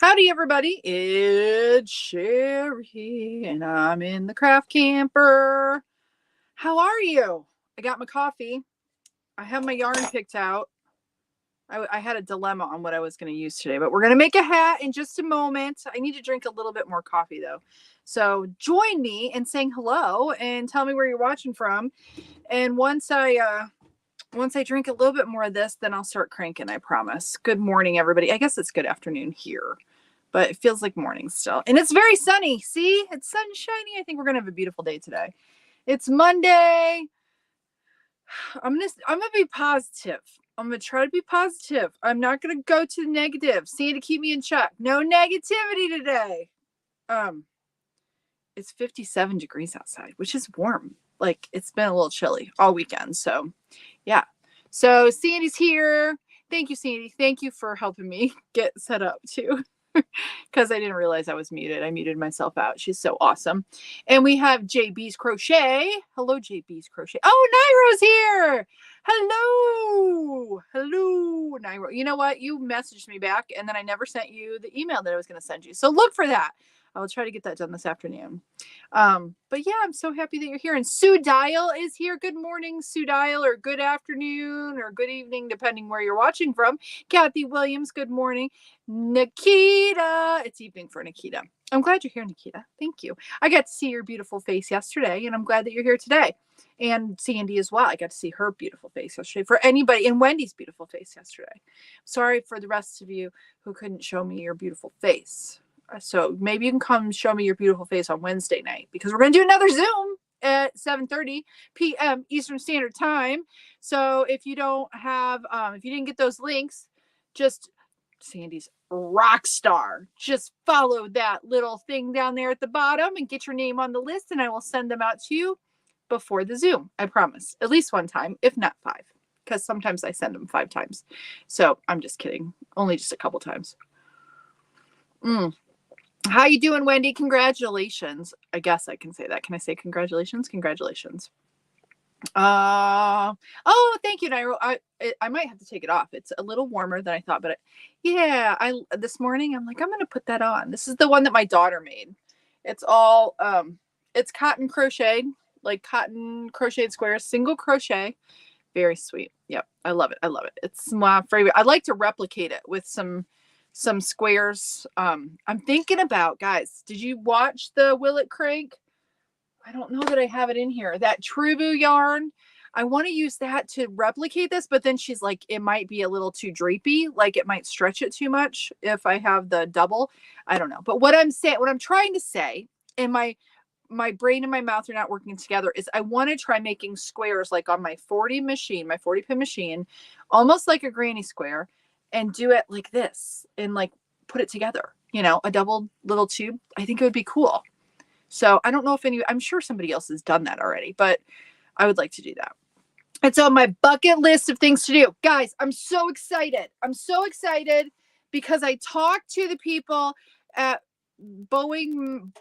Howdy, everybody. It's Cheri, and I'm in the craft camper. How are you? I got my coffee. I have my yarn picked out. I had a dilemma on what I was going to use today, but we're going to make a hat in just a moment. I need to drink a little bit more coffee, though. So join me in saying hello and tell me where you're watching from. And once I drink a little bit more of this, then I'll start cranking, I promise. Good morning, everybody. I guess it's good afternoon here, but it feels like morning still. And it's very sunny. See, it's sunshiny. I think we're going to have a beautiful day today. It's Monday. I'm going to be positive. I'm going to try to be positive. I'm not going to go to the negative. See, to keep me in check. No negativity today. It's 57 degrees outside, which is warm. Like, it's been a little chilly all weekend. So, yeah. So, Sandy's here. Thank you, Sandy. Thank you for helping me get set up, too. Because I didn't realize I was muted. I muted myself out. She's so awesome. And we have JB's Crochet. Hello, JB's Crochet. Oh, Nairo's here. Hello. Hello, Nairo. You know what? You messaged me back, and then I never sent you the email that I was going to send you. So look for that. I will try to get that done this afternoon. But yeah, I'm so happy that you're here. And Sue Dial is here. Good morning, Sue Dial, or good afternoon, or good evening, depending where you're watching from. Kathy Williams, good morning. Nikita, it's evening for Nikita. I'm glad you're here, Nikita. Thank you. I got to see your beautiful face yesterday, and I'm glad that you're here today. And Sandy as well. I got to see her beautiful face yesterday. For anybody, and Wendy's beautiful face yesterday. Sorry for the rest of you who couldn't show me your beautiful face. So maybe you can come show me your beautiful face on Wednesday night, because we're going to do another Zoom at 7:30 p.m. Eastern Standard Time. So if you don't have, if you didn't get those links, just Sandy's rock star. Just follow that little thing down there at the bottom and get your name on the list, and I will send them out to you before the Zoom. I promise. At least one time, if not 5, because sometimes I send them 5 times. So I'm just kidding. Only just a couple times. How you doing, Wendy? Congratulations. I guess I can say that. Can I say congratulations? Congratulations. Oh, thank you, Nairo. I might have to take it off. It's a little warmer than I thought, but yeah, this morning I'm like, I'm gonna put that on. This is the one that my daughter made. it's all it's cotton crocheted, like cotton crocheted squares, single crochet. Very sweet. Yep, I love it. I love it. It's my favorite. I'd like to replicate it with some squares. I'm thinking about, guys, did you watch the Will It Crank? I don't know that I have it in here. That Trubu yarn. I want to use that to replicate this, but then she's like, it might be a little too drapey. Like it might stretch it too much if I have the double. I don't know. But what I'm trying to say, and my brain and my mouth are not working together, is I want to try making squares like on my 40 machine, my 40 pin machine, almost like a granny square, and do it like this and like put it together, you know, a double little tube. I think it would be cool. So I don't know if I'm sure somebody else has done that already, but I would like to do that. It's on my bucket list of things to do. Guys, I'm so excited. I'm so excited because I talked to the people at Boeing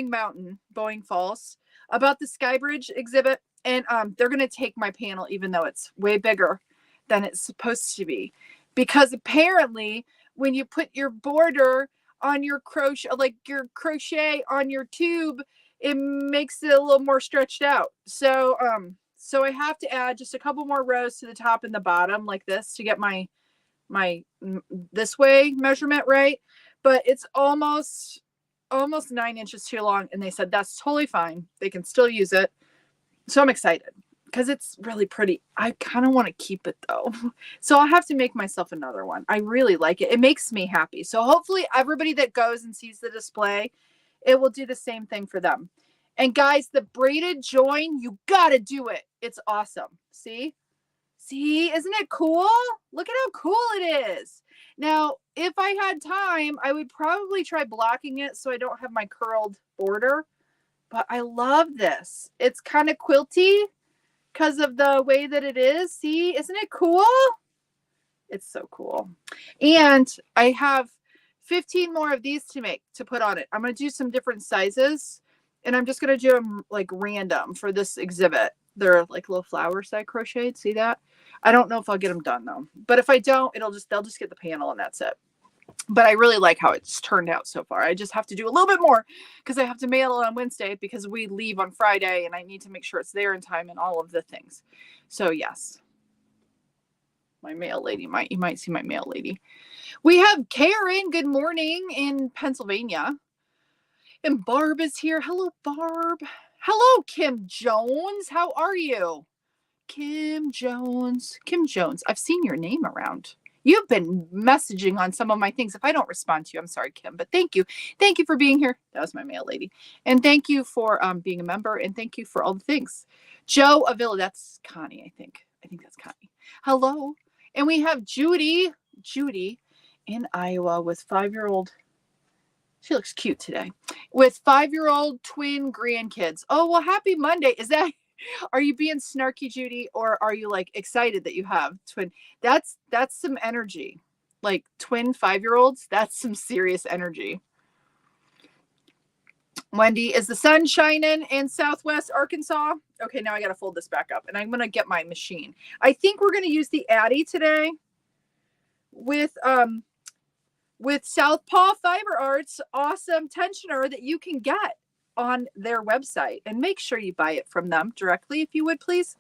Mountain, Boeing Falls, about the Skybridge exhibit. And they're going to take my panel, even though it's way bigger than it's supposed to be. Because apparently when you put your border on your crochet, like your crochet on your tube, it makes it a little more stretched out. So I have to add just a couple more rows to the top and the bottom like this to get my this way measurement right. But it's almost 9 inches too long, and they said that's totally fine. They can still use it. So I'm excited because it's really pretty. I kind of want to keep it though. So I'll have to make myself another one. I really like it. It makes me happy. So hopefully everybody that goes and sees the display, it will do the same thing for them. And guys, the braided join, you got to do it. It's awesome. See, isn't it cool? Look at how cool it is. Now, if I had time, I would probably try blocking it so I don't have my curled border. But I love this. It's kind of quilty because of the way that it is. See, isn't it cool? It's so cool. And I have 15 more of these to put on it. I'm going to do some different sizes, and I'm just going to do them like random for this exhibit. They're like little flowers that I crocheted. See that? I don't know if I'll get them done though. But if I don't, they'll just get the panel and that's it. But I really like how it's turned out so far. I just have to do a little bit more because I have to mail it on Wednesday because we leave on Friday and I need to make sure it's there in time and all of the things. So yes, my mail lady you might see my mail lady. We have Karen. Good morning in Pennsylvania. And Barb is here. Hello, Barb. Hello, Kim Jones. How are you? Kim Jones. Kim Jones. I've seen your name around. You've been messaging on some of my things. If I don't respond to you, I'm sorry, Kim, but thank you. Thank you for being here. That was my mail lady. And thank you for being a member, and thank you for all the things. Joe Avila, that's Connie, I think. I think that's Connie. Hello. And we have Judy in Iowa with 5-year-old. She looks cute today. With 5-year-old twin grandkids. Oh, well, happy Monday. Are you being snarky, Judy, or are you like excited that you have twin? That's some energy. Like twin 5-year-olds, that's some serious energy. Wendy, is the sun shining in Southwest Arkansas? Okay, now I got to fold this back up and I'm going to get my machine. I think we're going to use the Addy today with Southpaw Fiber Arts awesome tensioner that you can get on their website, and make sure you buy it from them directly if you would please,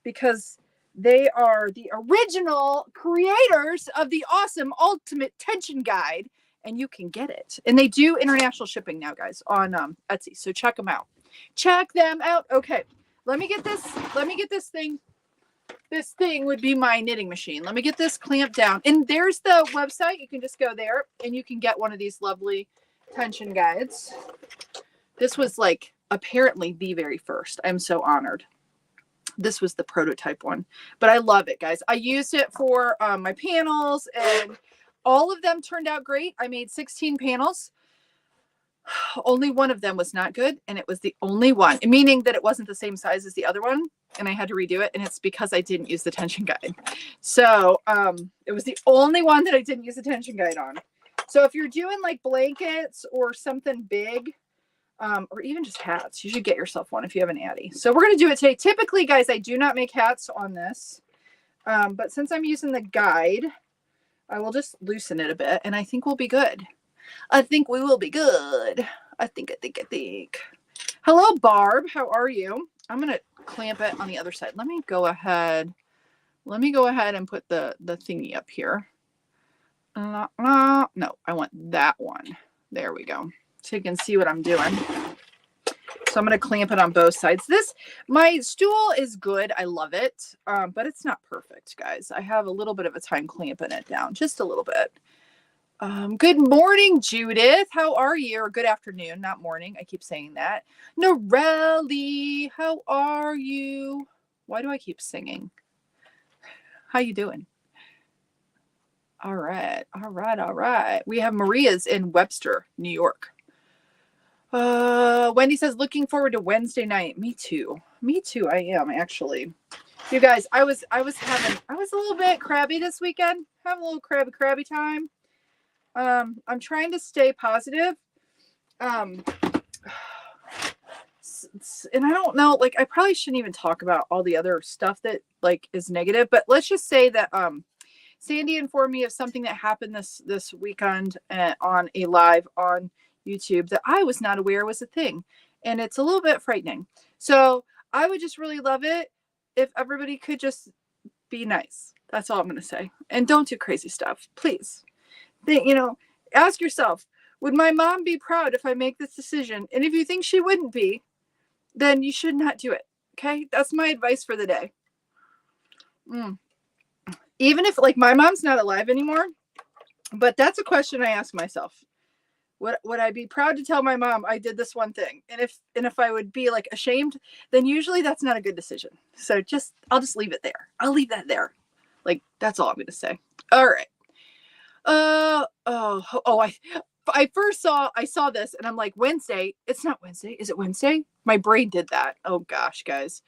because they are the original creators of the awesome ultimate tension guide, and you can get it, and they do international shipping now, guys, on Etsy, so check them out. Okay, let me get this thing. This thing would be my knitting machine. Let me get this clamped down, and there's the website. You can just go there and you can get one of these lovely tension guides. This was like apparently the very first. I'm so honored. This was the prototype one, but I love it, guys. I used it for my panels, and all of them turned out great. I made 16 panels. Only one of them was not good, and it was the only one, meaning that it wasn't the same size as the other one, and I had to redo it, and it's because I didn't use the tension guide. So it was the only one that I didn't use the tension guide on. So if you're doing like blankets or something big, or even just hats, you should get yourself one if you have an Addy. So we're going to do it today. Typically, guys, I do not make hats on this, but since I'm using the guide, I will just loosen it a bit, and I think we'll be good. I think we will be good. I think. Hello, Barb. How are you? I'm going to clamp it on the other side. Let me go ahead and put the thingy up here. No, I want that one. There we go. So you can see what I'm doing. So I'm going to clamp it on both sides. My stool is good. I love it. But it's not perfect, guys. I have a little bit of a time clamping it down. Just a little bit. Good morning, Judith. How are you? Or good afternoon, not morning. I keep saying that. Norelli, how are you? Why do I keep singing? How you doing? All right. We have Maria's in Webster, New York. Wendy says, looking forward to Wednesday night. Me too. I am actually. You guys, I was a little bit crabby this weekend. Having a little crabby time. I'm trying to stay positive. And I don't know, like, I probably shouldn't even talk about all the other stuff that like is negative, but let's just say that, Sandy informed me of something that happened this weekend on a live on YouTube that I was not aware was a thing. And it's a little bit frightening. So I would just really love it if everybody could just be nice. That's all I'm going to say. And don't do crazy stuff, please. Ask yourself, would my mom be proud if I make this decision? And if you think she wouldn't be, then you should not do it. Okay. That's my advice for the day. Even if like my mom's not alive anymore, but that's a question I ask myself. Would I be proud to tell my mom I did this one thing? And if I would be like ashamed, then usually that's not a good decision. So I'll just leave it there. I'll leave that there. Like, that's all I'm going to say. All right. I saw this and I'm like, Wednesday. It's not Wednesday. Is it Wednesday? My brain did that. Oh gosh, guys.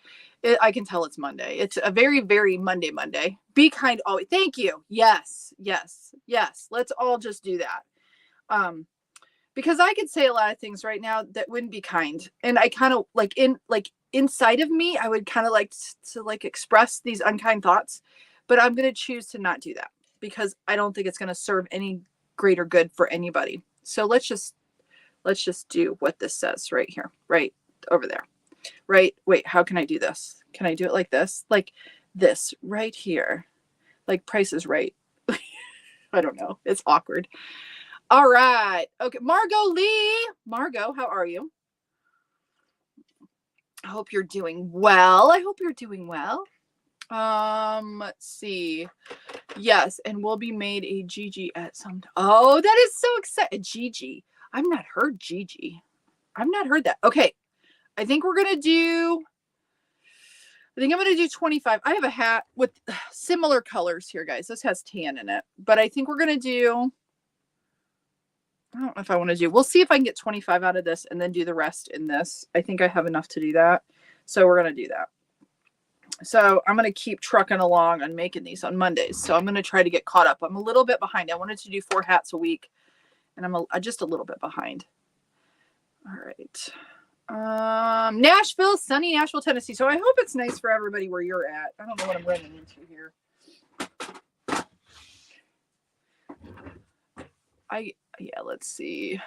I can tell it's Monday. It's a very, very Monday. Be kind always. Thank you. Yes. Let's all just do that. Because I could say a lot of things right now that wouldn't be kind. And I kind of inside of me, I would kind of like to like express these unkind thoughts, but I'm going to choose to not do that because I don't think it's going to serve any greater good for anybody. So let's just do what this says right here, right over there, right? Wait, how can I do this? Can I do it like this? Like this right here, like Price is Right. I don't know. It's awkward. All right. Okay. Margot Lee. Margot, how are you? I hope you're doing well. I hope you're doing well. Let's see. Yes, and will be made a Gigi at some time. Oh, that is so exciting. Gigi. I've not heard Gigi. I've not heard that. Okay. I think I'm going to do 25. I have a hat with similar colors here, guys. This has tan in it, but I think we're going to do, I don't know if I want to do, we'll see if I can get 25 out of this and then do the rest in this. I think I have enough to do that. So we're going to do that. So I'm going to keep trucking along on making these on Mondays. So I'm going to try to get caught up. I'm a little bit behind. I wanted to do 4 hats a week and I'm just a little bit behind. All right. Nashville, sunny Nashville, Tennessee. So I hope it's nice for everybody where you're at. I don't know what I'm running into here. Yeah, let's see.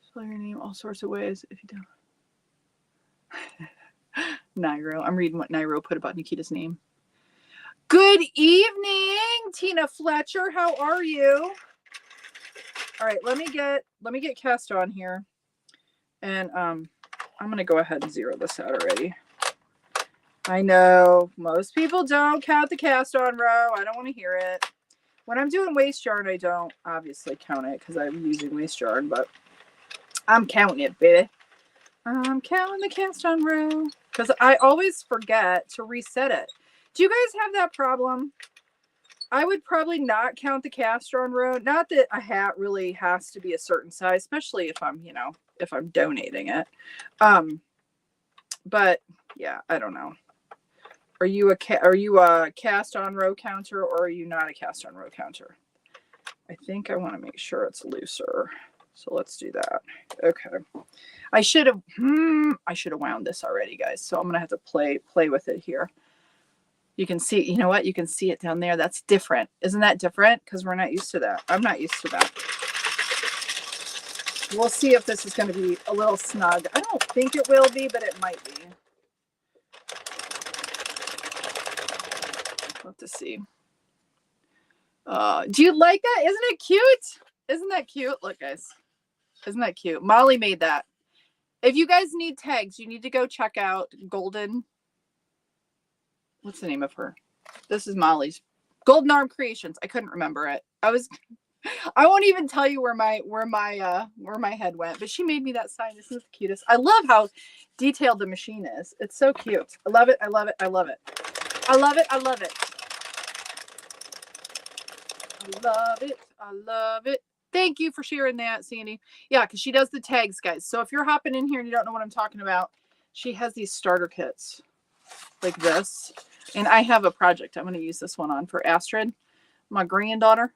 Spell your name all sorts of ways if you don't. Nairo. I'm reading what Nairo put about Nikita's name. Good evening, Tina Fletcher. How are you? All right, let me get cast on here. And I'm going to go ahead and zero this out already. I know most people don't count the cast on row. I don't want to hear it. When I'm doing waste yarn, I don't obviously count it because I'm using waste yarn, but I'm counting it, baby. I'm counting the cast on row because I always forget to reset it. Do you guys have that problem? I would probably not count the cast on row. Not that a hat really has to be a certain size, especially if I'm, if I'm donating it. But yeah, I don't know. Are you a cast on row counter or are you not a cast on row counter? I think I want to make sure it's looser. So let's do that. Okay. I should have wound this already, guys. So I'm going to have to play with it here. You can see, you know what? You can see it down there. That's different. Isn't that different? Because we're not used to that. I'm not used to that. We'll see if this is going to be a little snug. I don't think it will be, but it might be. We'll have to see. Do you like that? Isn't it cute? Isn't that cute? Look, guys. Isn't that cute? Molly made that. If you guys need tags, you need to go check out Golden. What's the name of her? This is Molly's. Golden Arm Creations. I couldn't remember it. I won't even tell you where my head went, but she made me that sign. This is the cutest. I love how detailed the machine is. It's so cute. I love it. I love it. I love it. I love it. I love it. I love it. I love it. Thank you for sharing that, Sandy. Yeah, because she does the tags, guys. So if you're hopping in here and you don't know what I'm talking about, she has these starter kits like this. And I have a project. I'm going to use this one on for Astrid, my granddaughter.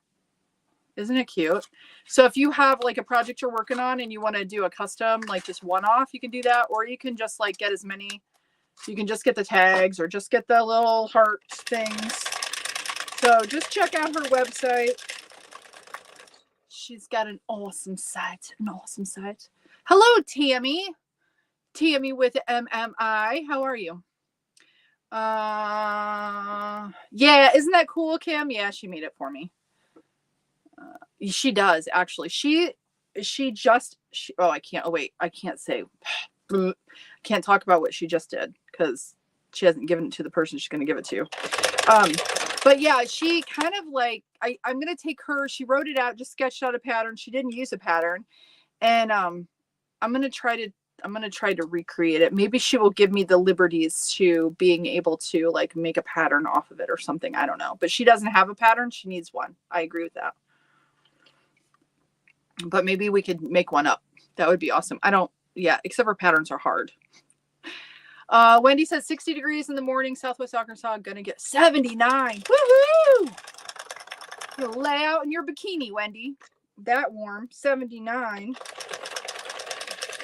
Isn't it cute? So if you have like a project you're working on and you want to do a custom, like just one-off, you can do that. Or you can just like get as many. You can just get the tags or just get the little heart things. So just check out her website. She's got an awesome site. An awesome site. Hello, Tammy. Tammy with MMI. How are you? Yeah, isn't that cool, Kim? Yeah, she made it for me. She does actually. Oh, I can't. Oh, wait, I can't say. Can't talk about what she just did because she hasn't given it to the person she's going to give it to. But yeah, she kind of like, I'm going to take her, she wrote it out, just sketched out a pattern. She didn't use a pattern. And I'm going to try to recreate it. Maybe she will give me the liberties to being able to like make a pattern off of it or something. I don't know. But she doesn't have a pattern. She needs one. I agree with that. But maybe we could make one up. That would be awesome. Yeah, except for patterns are hard. Wendy says 60 degrees in the morning, Southwest Arkansas. Gonna get 79. Woohoo! You'll lay out in your bikini, Wendy. That warm. 79.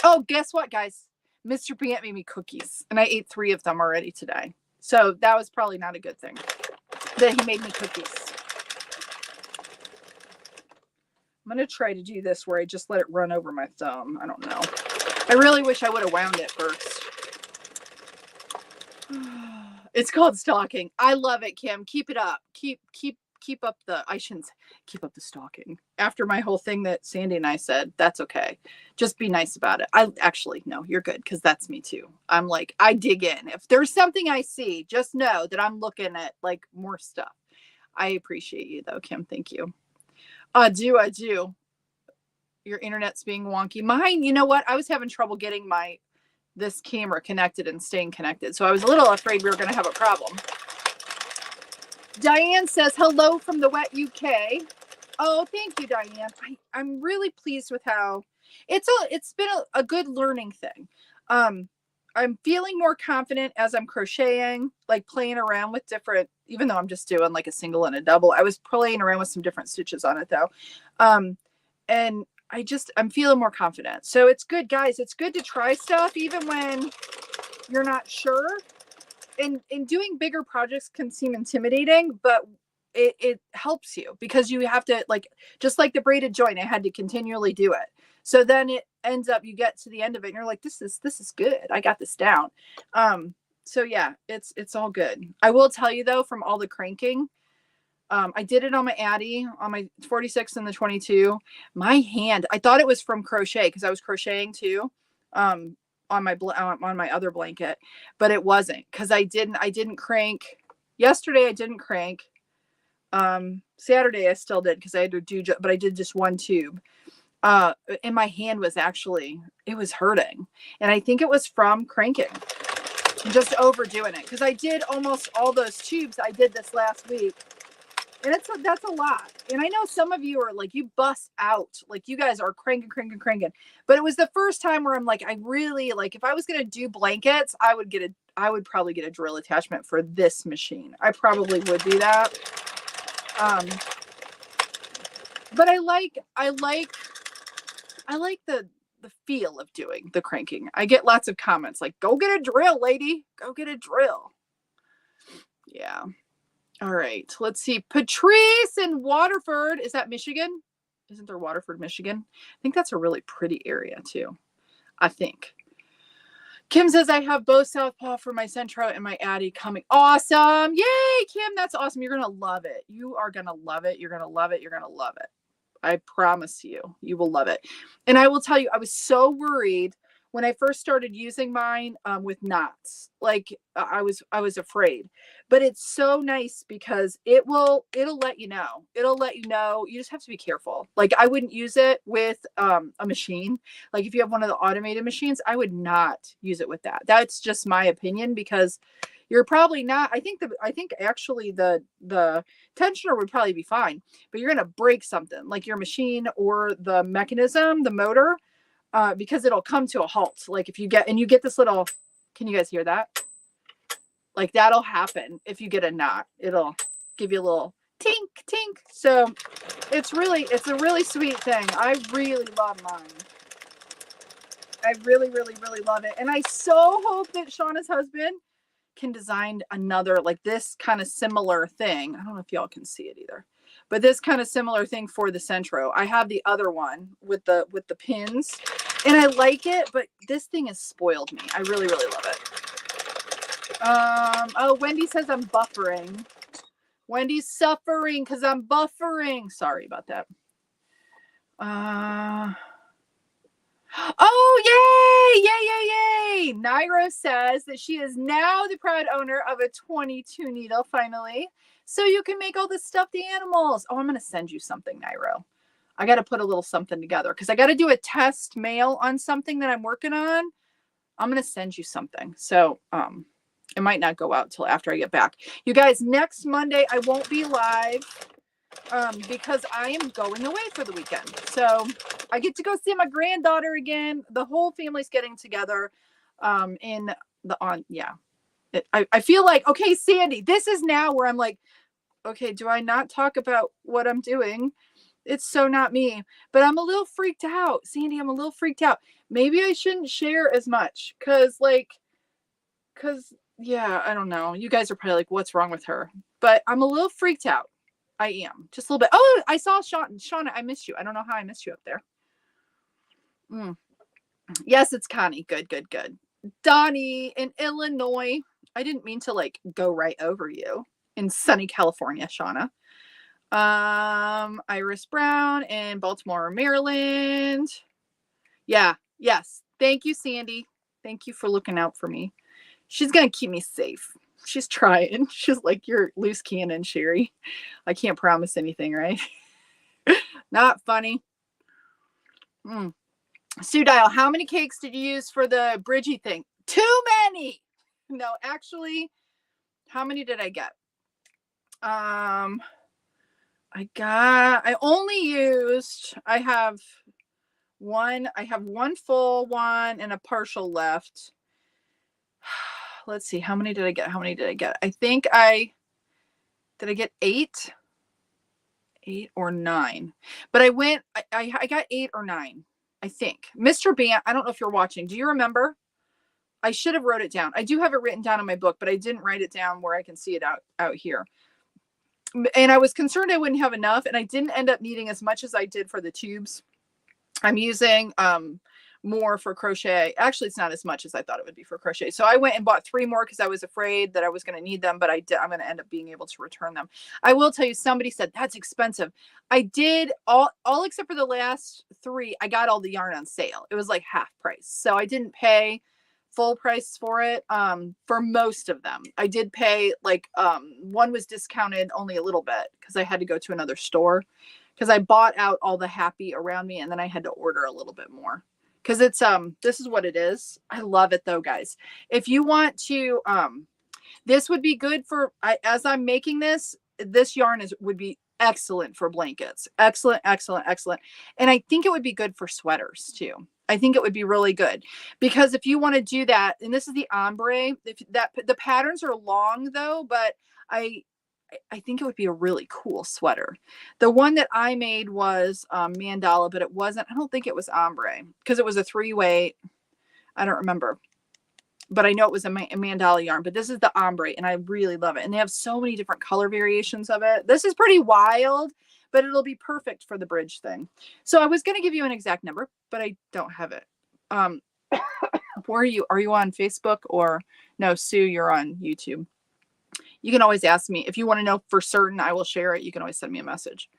Oh, guess what, guys? Mr. Bant made me cookies, and I ate 3 of them already today. So that was probably not a good thing that he made me cookies. I'm going to try to do this where I just let it run over my thumb. I don't know. I really wish I would have wound it first. It's called stalking. I love it, Kim. Keep it up. Keep up the, I shouldn't say, keep up the stalking. After my whole thing that Sandy and I said, that's okay. Just be nice about it. I actually, no, you're good, because that's me too. I'm like, I dig in. If there's something I see, just know that I'm looking at like more stuff. I appreciate you though, Kim. Thank you. I do. Your internet's being wonky. Mine, you know what? I was having trouble getting this camera connected and staying connected. So I was a little afraid we were going to have a problem. Diane says, hello from the wet UK. Oh, thank you, Diane. I'm really pleased with how it's been a good learning thing. I'm feeling more confident as I'm crocheting, like playing around with different, even though I'm just doing like a single and a double, I was playing around with some different stitches on it though. And I'm feeling more confident. So it's good, guys. It's good to try stuff even when you're not sure. And doing bigger projects can seem intimidating, but it helps you, because you have to, like, just like the braided joint, I had to continually do it. So then it ends up, you get to the end of it and you're like, this is good. I got this down. So yeah, it's all good. I will tell you though, from all the cranking, I did it on my Addy, on my 46 and the 22. My hand, I thought it was from crochet because I was crocheting too, on my other blanket, but it wasn't, because I didn't crank. Yesterday I didn't crank. Saturday I still did because I had to do, but I did just one tube. And my hand was actually, it was hurting, and I think it was from cranking, just overdoing it, because I did almost all those tubes. I did this last week. And that's a lot. And I know some of you are like, you bust out, like you guys are cranking. But it was the first time where I'm like, I really, like, if I was going to do blankets, I would probably get a drill attachment for this machine. I probably would do that. But I like the feel of doing the cranking. I get lots of comments like, go get a drill, lady. Go get a drill. Yeah. All right, let's see. Patrice in Waterford. Is that Michigan? Isn't there Waterford, Michigan? I think that's a really pretty area too. I think. Kim says, I have both Southpaw for my Centro and my Addy coming. Awesome. Yay, Kim. That's awesome. You're going to love it. You are going to love it. You're going to love it. You're going to love it. I promise you, you will love it. And I will tell you, I was so worried when I first started using mine with knots. Like I was afraid, but it's so nice because it'll let you know. It'll let you know. You just have to be careful. Like I wouldn't use it with a machine. Like if you have one of the automated machines, I would not use it with that. That's just my opinion, because you're probably not, I think actually the tensioner would probably be fine, but you're going to break something like your machine or the mechanism, the motor, because it'll come to a halt. Like if you get this little, can you guys hear that? Like that'll happen if you get a knot. It'll give you a little tink, tink. So it's a really sweet thing. I really love mine. I really, really, really love it. And I so hope that Shauna's husband can design another, like this kind of similar thing. I don't know if y'all can see it either, but this kind of similar thing for the Centro. I have the other one with the pins, and I like it, but this thing has spoiled me. I really, really love it. Oh, Wendy says I'm buffering. Wendy's suffering because I'm buffering. Sorry about that. Oh, yay! Naira says that she is now the proud owner of a 22 needle, finally. So you can make all the stuffed animals. Oh, I'm going to send you something, Nairo. I got to put a little something together because I got to do a test mail on something that I'm working on. I'm going to send you something. So it might not go out till after I get back. You guys, next Monday, I won't be live because I am going away for the weekend. So I get to go see my granddaughter again. The whole family's getting together I feel like, okay, Sandy, this is now where I'm like, okay, do I not talk about what I'm doing? It's so not me, but I'm a little freaked out. Sandy, I'm a little freaked out. Maybe I shouldn't share as much because yeah, I don't know. You guys are probably like, what's wrong with her? But I'm a little freaked out. I am just a little bit. Oh, I saw Shauna. I missed you. I don't know how I missed you up there. Yes, it's Connie. Good, good, good. Donnie in Illinois. I didn't mean to like go right over you in sunny California, Shauna. Iris Brown in Baltimore, Maryland. Yeah, yes. Thank you, Sandy. Thank you for looking out for me. She's gonna keep me safe. She's trying. She's like, you're loose cannon, Cheri. I can't promise anything, right? Not funny. Sue Dial, how many cakes did you use for the Bridgie thing? Too many. No, actually, how many did I get? I only used, I have one full one and a partial left. Let's see, how many did I get? I think did I get 8 or 9? But I got 8 or 9, I think. Mr. Bant, I don't know if you're watching. Do you remember? I should have wrote it down. I do have it written down in my book, but I didn't write it down where I can see it out here. And I was concerned I wouldn't have enough, and I didn't end up needing as much as I did for the tubes. I'm using more for crochet. Actually, it's not as much as I thought it would be for crochet. So I went and bought 3 more because I was afraid that I was going to need them, but I'm going to end up being able to return them. I will tell you, somebody said that's expensive. I did all except for the last 3. I got all the yarn on sale. It was like half price. So I didn't pay full price for it. For most of them, I did pay like, one was discounted only a little bit because I had to go to another store because I bought out all the happy around me. And then I had to order a little bit more because it's, this is what it is. I love it though, guys. If you want to, this would be good for, as I'm making this yarn would be excellent for blankets. Excellent, excellent, excellent. And I think it would be good for sweaters too. I think it would be really good because if you want to do that, and this is the ombre, the patterns are long though, but I think it would be a really cool sweater. The one that I made was mandala, but I don't think it was ombre because it was a 3-weight. I don't remember, but I know it was a mandala yarn, but this is the ombre and I really love it. And they have so many different color variations of it. This is pretty wild, but it'll be perfect for the bridge thing. So I was going to give you an exact number, but I don't have it. Where are you? Are you on Facebook or no, Sue, you're on YouTube. You can always ask me if you want to know for certain. I will share it. You can always send me a message.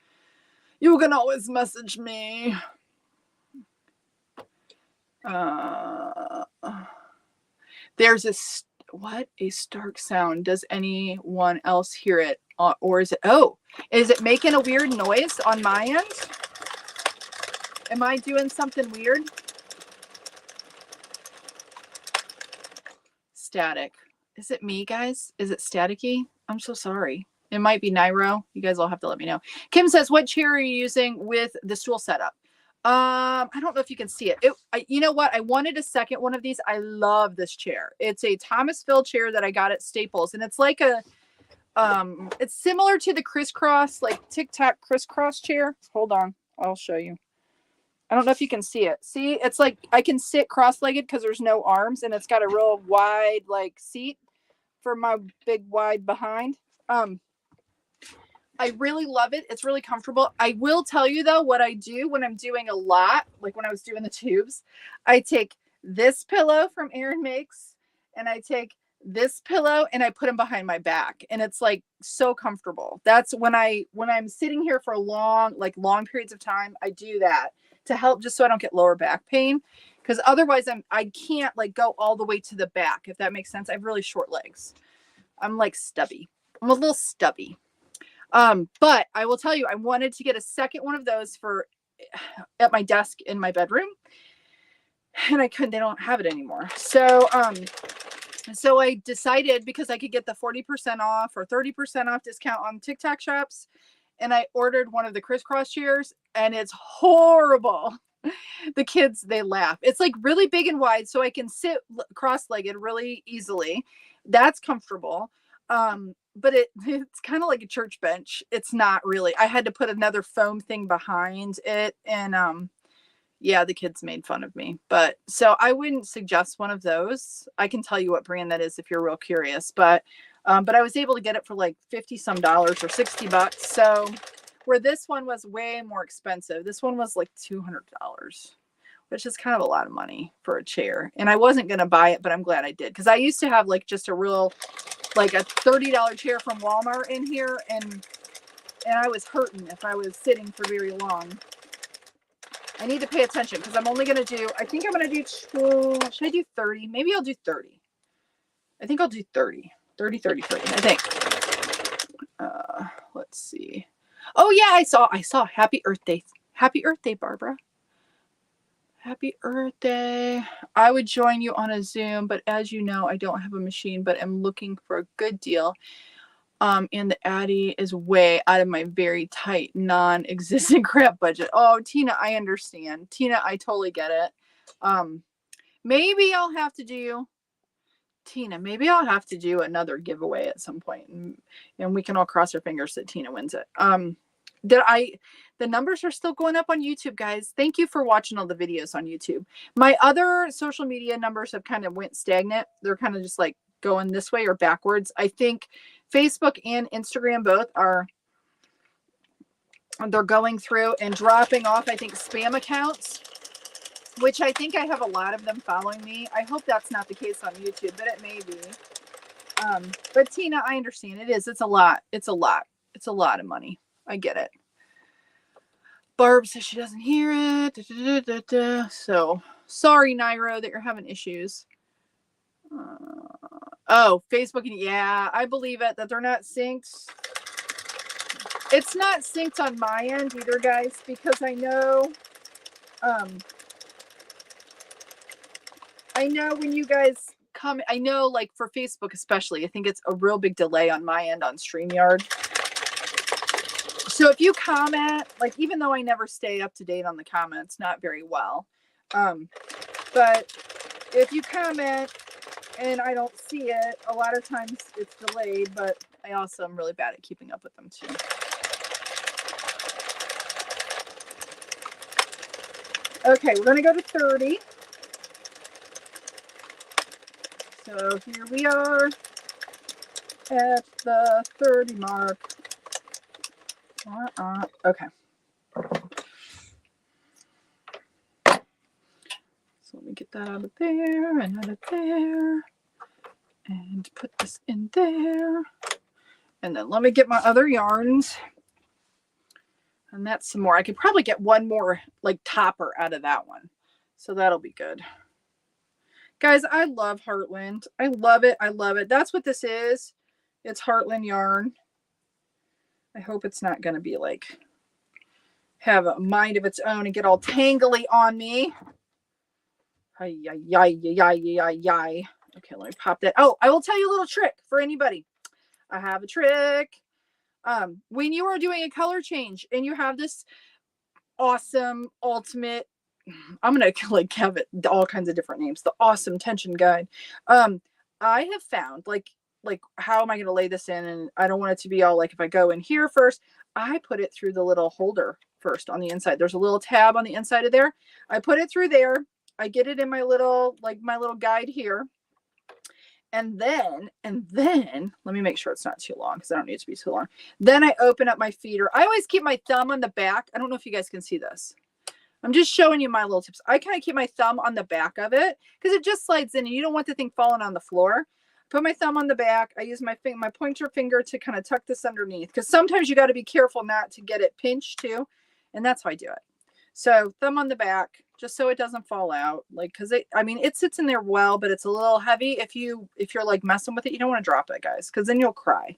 You can always message me. There's a stark sound. Does anyone else hear it? Or is it making a weird noise on my end? Am I doing something weird? Static. Is it me, guys? Is it staticky? I'm so sorry. It might be Nairo. You guys all have to let me know. Kim says, what chair are you using with the stool setup? I don't know if you can see it. You know what? I wanted a second one of these. I love this chair. It's a Thomasville chair that I got at Staples, and it's like it's similar to the crisscross, like Tic Tac crisscross chair. Hold on, I'll show you. I don't know if you can see it. See, it's like I can sit cross-legged because there's no arms, and it's got a real wide like seat for my big wide behind. I really love it. It's really comfortable. I will tell you though, what I do when I'm doing a lot, like when I was doing the tubes, I take this pillow from Erin Makes and I take this pillow and I put them behind my back, and it's like so comfortable. That's when I'm sitting here for long periods of time, I do that to help just so I don't get lower back pain, because otherwise I can't like go all the way to the back, if that makes sense. I have really short legs. I'm like stubby. I'm a little stubby. But I will tell you, I wanted to get a second one of those at my desk in my bedroom, and I couldn't. They don't have it anymore. So I decided, because I could get the 40% off or 30% off discount on TikTok shops, and I ordered one of the crisscross chairs, and it's horrible. The kids, they laugh. It's like really big and wide, so I can sit cross-legged really easily. That's comfortable. But it's kind of like a church bench. It's not really. I had to put another foam thing behind it, and yeah, the kids made fun of me. But so I wouldn't suggest one of those. I can tell you what brand that is if you're real curious, but But I was able to get it for like $50 some or $60. So where this one was way more expensive, this one was like $200, which is kind of a lot of money for a chair. And I wasn't going to buy it, but I'm glad I did. Because I used to have like just a real, like a $30 chair from Walmart in here. And I was hurting if I was sitting for very long. I need to pay attention because I'm only going to do, I think I'm going to do, should I do 30? Maybe I'll do 30. I think I'll do 30, 30, 30, 30, I think. Let's see. Oh yeah, I saw Happy Earth Day. Happy Earth Day, Barbara. Happy Earth Day. I would join you on a Zoom, but as you know, I don't have a machine, but I'm looking for a good deal. And the Addy is way out of my very tight, non-existent crap budget. Oh, Tina, I understand. Tina, I totally get it. Maybe I'll have to do, Tina, maybe I'll have to do another giveaway at some point, and we can all cross our fingers that Tina wins it. The numbers are still going up on YouTube, guys. Thank you for watching all the videos on YouTube. My other social media numbers have kind of went stagnant. They're kind of just like going this way or backwards. I think Facebook and Instagram both are, they're going through and dropping off, I think, spam accounts, which I think I have a lot of them following me. I hope that's not the case on YouTube, but it may be. But Tina, I understand it is. It's a lot. It's a lot. It's a lot of money. I get it. Barb says she doesn't hear it. So sorry, Nairo, that you're having issues. Oh, Facebook. Yeah, I believe it that they're not synced. It's not synced on my end either, guys, because I know when you guys come, I know like for Facebook especially, I think it's a real big delay on my end on StreamYard. So if you comment, like, even though I never stay up to date on the comments, not very well, but if you comment and I don't see it, a lot of times it's delayed, but I also am really bad at keeping up with them too. Okay, we're going to go to 30. So here we are at the 30 mark. Okay. So let me get that out of there and out of there. And put this in there. And then let me get my other yarns. And that's some more. I could probably get one more like topper out of that one. So that'll be good. Guys, I love Heartland. I love it. I love it. That's what this is. It's Heartland yarn. I hope it's not going to be like, have a mind of its own and get all tangly on me. Okay, let me pop that. Oh, I will tell you a little trick for anybody. I have a trick. When you are doing a color change and you have this awesome ultimate, I'm going to like have it all kinds of different names, the awesome tension guide. I have found like how am I going to lay this in? And I don't want it to be all like, if I go in here first, I put it through the little holder first on the inside. There's a little tab on the inside of there. I put it through there. I get it in my little guide here. And then let me make sure it's not too long because I don't need it to be too long. Then I open up my feeder. I always keep my thumb on the back. I don't know if you guys can see this. I'm just showing you my little tips. I kind of keep my thumb on the back of it because it just slides in and you don't want the thing falling on the floor. Put my thumb on the back. I use my pointer finger to kind of tuck this underneath because sometimes you got to be careful not to get it pinched too. And that's how I do it. So thumb on the back, just so it doesn't fall out. Like, because it sits in there well, but it's a little heavy. If you're like messing with it, you don't want to drop it, guys, because then you'll cry.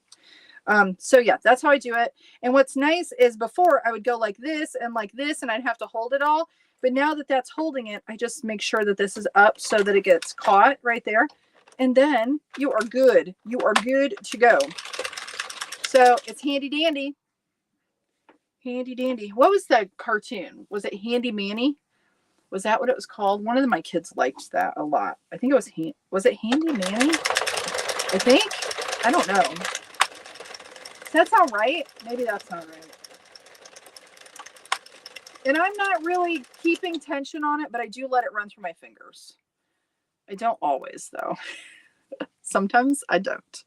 So yeah, that's how I do it. And what's nice is before I would go like this, and I'd have to hold it all. But now that that's holding it, I just make sure that this is up so that it gets caught right there. And then you are good. You are good to go. So it's handy dandy. Handy dandy. What was the cartoon? Was it Handy Manny? Was that what it was called? One of my kids liked that a lot. I think it was it Handy Manny? I think. I don't know. Does that sound right? Maybe that's not right. And I'm not really keeping tension on it, but I do let it run through my fingers. I don't always, though. Sometimes I don't.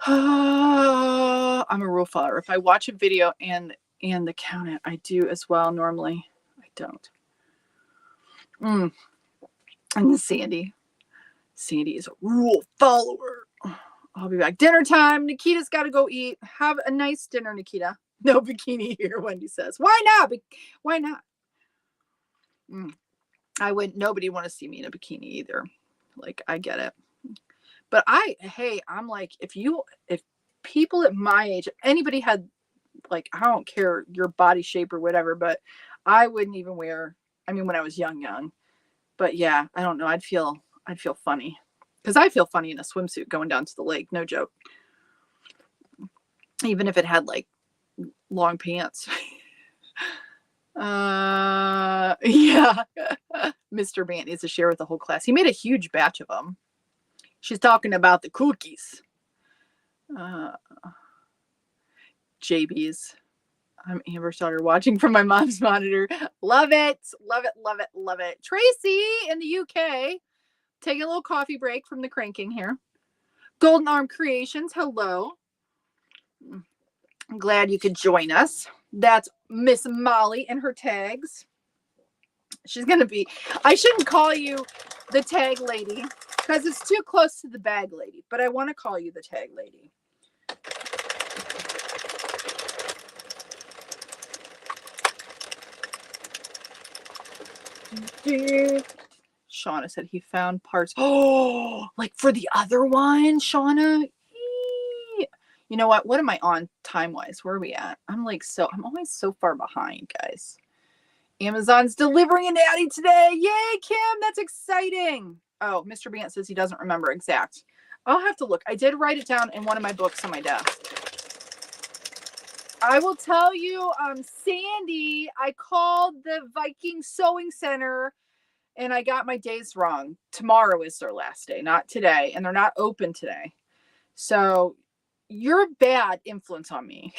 I'm a rule follower. If I watch a video and the count it, I do as well. Normally, I don't. And Sandy is a rule follower. I'll be back. Dinner time. Nikita's got to go eat. Have a nice dinner, Nikita. No bikini here, Wendy says. Why not? Why not? I wouldn't. Nobody want to see me in a bikini either. Like, I get it. But I'm like, if people at my age, if anybody had, like, I don't care your body shape or whatever, but I wouldn't even wear, I mean, when I was young, but yeah, I don't know. I'd feel funny, because I feel funny in a swimsuit going down to the lake. No joke. Even if it had like long pants. Yeah. Mr. Bant needs to share with the whole class. He made a huge batch of them. She's talking about the cookies. JB's. I'm Amber's daughter watching from my mom's monitor. Love it. Love it. Love it. Love it. Tracy in the UK. Taking a little coffee break from the cranking here. Golden Arm Creations. Hello. I'm glad you could join us. That's Miss Molly and her tags. She's going to be, I shouldn't call you the tag lady because it's too close to the bag lady, but I want to call you the tag lady. Shauna said he found parts. Oh, like for the other one, Shauna. You know what? What am I on time-wise? Where are we at? I'm always so far behind, guys. Amazon's delivering an Addy today. Yay, Kim. That's exciting. Oh, Mr. Bant says he doesn't remember exact. I'll have to look. I did write it down in one of my books on my desk. I will tell you, Sandy, I called the Viking Sewing Center and I got my days wrong. Tomorrow is their last day, not today. And they're not open today. So you're a bad influence on me.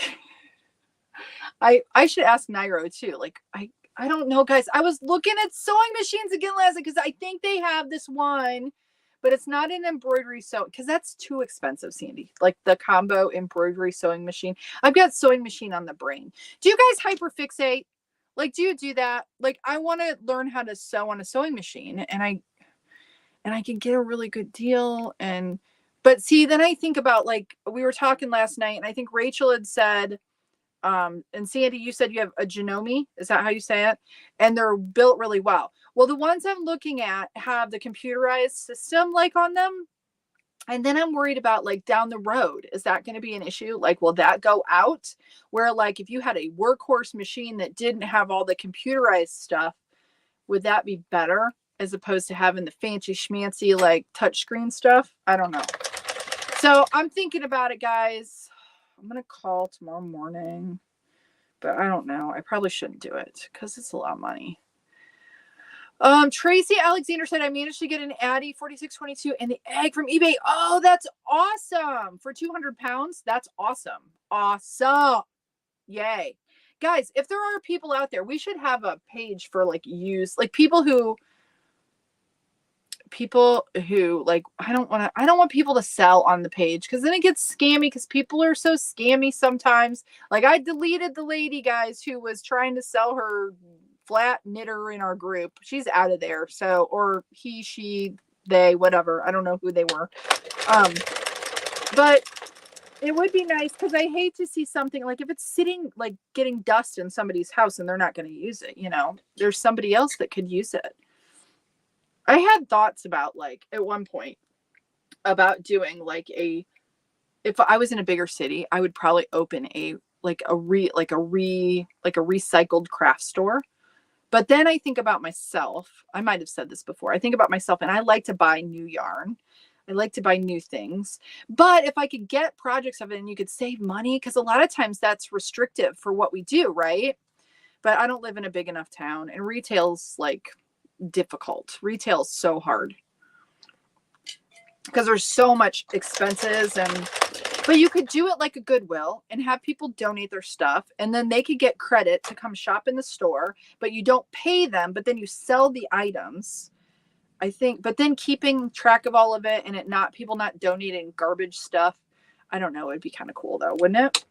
I should ask Nairo too. Like, I don't know, guys. I was looking at sewing machines again last night because I think they have this one, but it's not an embroidery sew because that's too expensive, Sandy. Like the combo embroidery sewing machine. I've got sewing machine on the brain. Do you guys hyperfixate? Like, do you do that? Like, I want to learn how to sew on a sewing machine, and I can get a really good deal. But see, then I think about, like, we were talking last night, and I think Rachel had said, and Sandy, you said you have a Janome. Is that how you say it? And they're built really well. Well, the ones I'm looking at have the computerized system like on them. And then I'm worried about, like, down the road, is that going to be an issue? Like, will that go out? Where, like, if you had a workhorse machine that didn't have all the computerized stuff, would that be better as opposed to having the fancy schmancy, like, touchscreen stuff? I don't know. So I'm thinking about it, guys. I'm going to call tomorrow morning, but I don't know. I probably shouldn't do it because it's a lot of money. Tracy Alexander said, I managed to get an Addy 4622 and the egg from eBay. Oh, that's awesome. For 200 pounds. That's awesome. Awesome. Yay. Guys, if there are people out there, we should have a page for, like, use, like, people who like, I don't want people to sell on the page because then it gets scammy because people are so scammy sometimes. Like, I deleted the lady, guys, who was trying to sell her flat knitter in our group. She's out of there. So, or he, she, they, whatever. I don't know who they were. But it would be nice because I hate to see something like, if it's sitting, like, getting dust in somebody's house and they're not going to use it, there's somebody else that could use it. I had thoughts about, like, at one point about doing, like, if I was in a bigger city, I would probably open a recycled craft store. But then I think about myself. I might have said this before. I think about myself and I like to buy new yarn. I like to buy new things. But if I could get projects of it and you could save money, because a lot of times that's restrictive for what we do, right? But I don't live in a big enough town, and retail's, like, difficult. Retail's so hard because there's so much expenses, but you could do it like a Goodwill and have people donate their stuff, and then they could get credit to come shop in the store, but you don't pay them, but then you sell the items, I think. But then keeping track of all of it and people not donating garbage stuff, I don't know. It'd be kind of cool though, wouldn't it?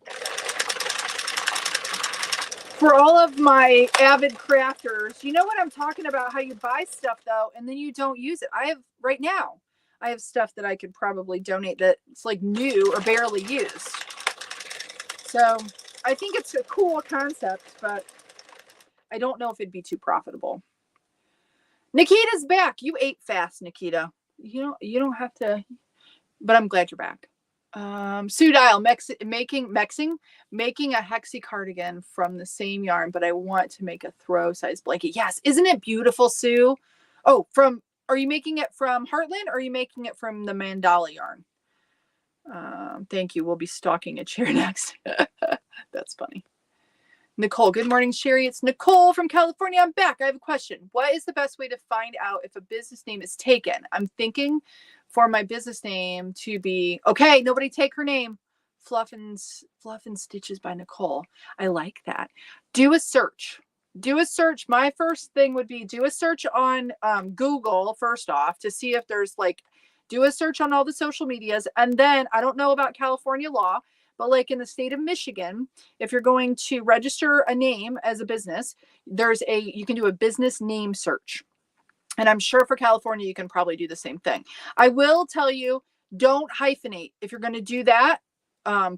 For all of my avid crafters, you know what I'm talking about, how you buy stuff though, and then you don't use it. Right now, I have stuff that I could probably donate that's like new or barely used. So I think it's a cool concept, but I don't know if it'd be too profitable. Nikita's back. You ate fast, Nikita. You don't have to, but I'm glad you're back. Sue Dial, making a hexie cardigan from the same yarn, but I want to make a throw size blanket. Yes, isn't it beautiful, Sue? Oh, are you making it from Heartland or are you making it from the mandala yarn? Thank you. We'll be stalking a chair next. That's funny. Nicole, good morning, Cheri. It's Nicole from California. I'm back. I have a question. What is the best way to find out if a business name is taken? I'm thinking for my business name to be, okay, nobody take her name. Fluff and Stitches by Nicole. I like that. Do a search. My first thing would be do a search on Google first off to see if there's do a search on all the social medias. And then I don't know about California law, but like in the state of Michigan, if you're going to register a name as a business, you can do a business name search. And I'm sure for California, you can probably do the same thing. I will tell you, don't hyphenate. If you're going to do that,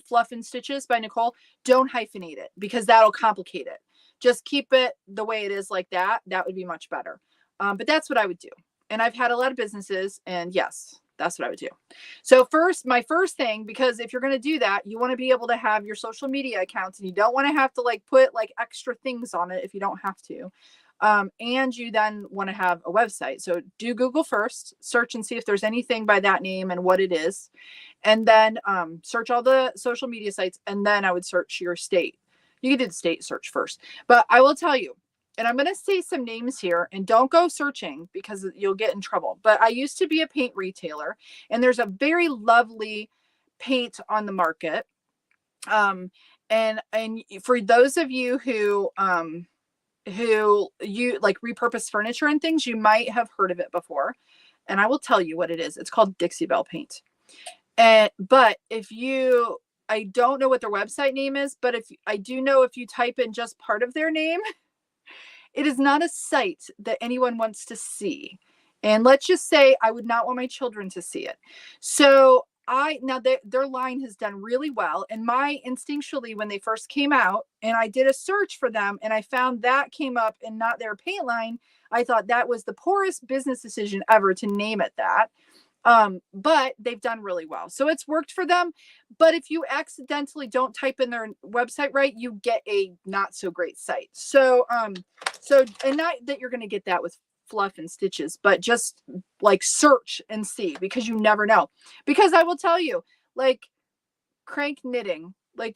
Fluff and Stitches by Nicole, don't hyphenate it because that'll complicate it. Just keep it the way it is like that. That would be much better. But that's what I would do. And I've had a lot of businesses, and yes, that's what I would do. So my first thing, because if you're going to do that, you want to be able to have your social media accounts, and you don't want to have to put extra things on it if you don't have to. And you then want to have a website. So do Google first, search and see if there's anything by that name and what it is. And then search all the social media sites. And then I would search your state. You can do the state search first. But I will tell you, and I'm going to say some names here, and don't go searching because you'll get in trouble. But I used to be a paint retailer, and there's a very lovely paint on the market. And for those of you who you repurpose furniture and things, you might have heard of it before. And I will tell you what it is. It's called Dixie Belle paint. But I don't know what their website name is, but I do know if you type in just part of their name, it is not a site that anyone wants to see. And let's just say I would not want my children to see it. So their line has done really well. And instinctually, when they first came out and I did a search for them and I found that came up and not their paint line, I thought that was the poorest business decision ever to name it that. But they've done really well. So it's worked for them. But if you accidentally don't type in their website right, you get a not so great site. So and not that you're going to get that with Fluff and Stitches, but just search and see, because you never know. Because I will tell you, CranKnitting,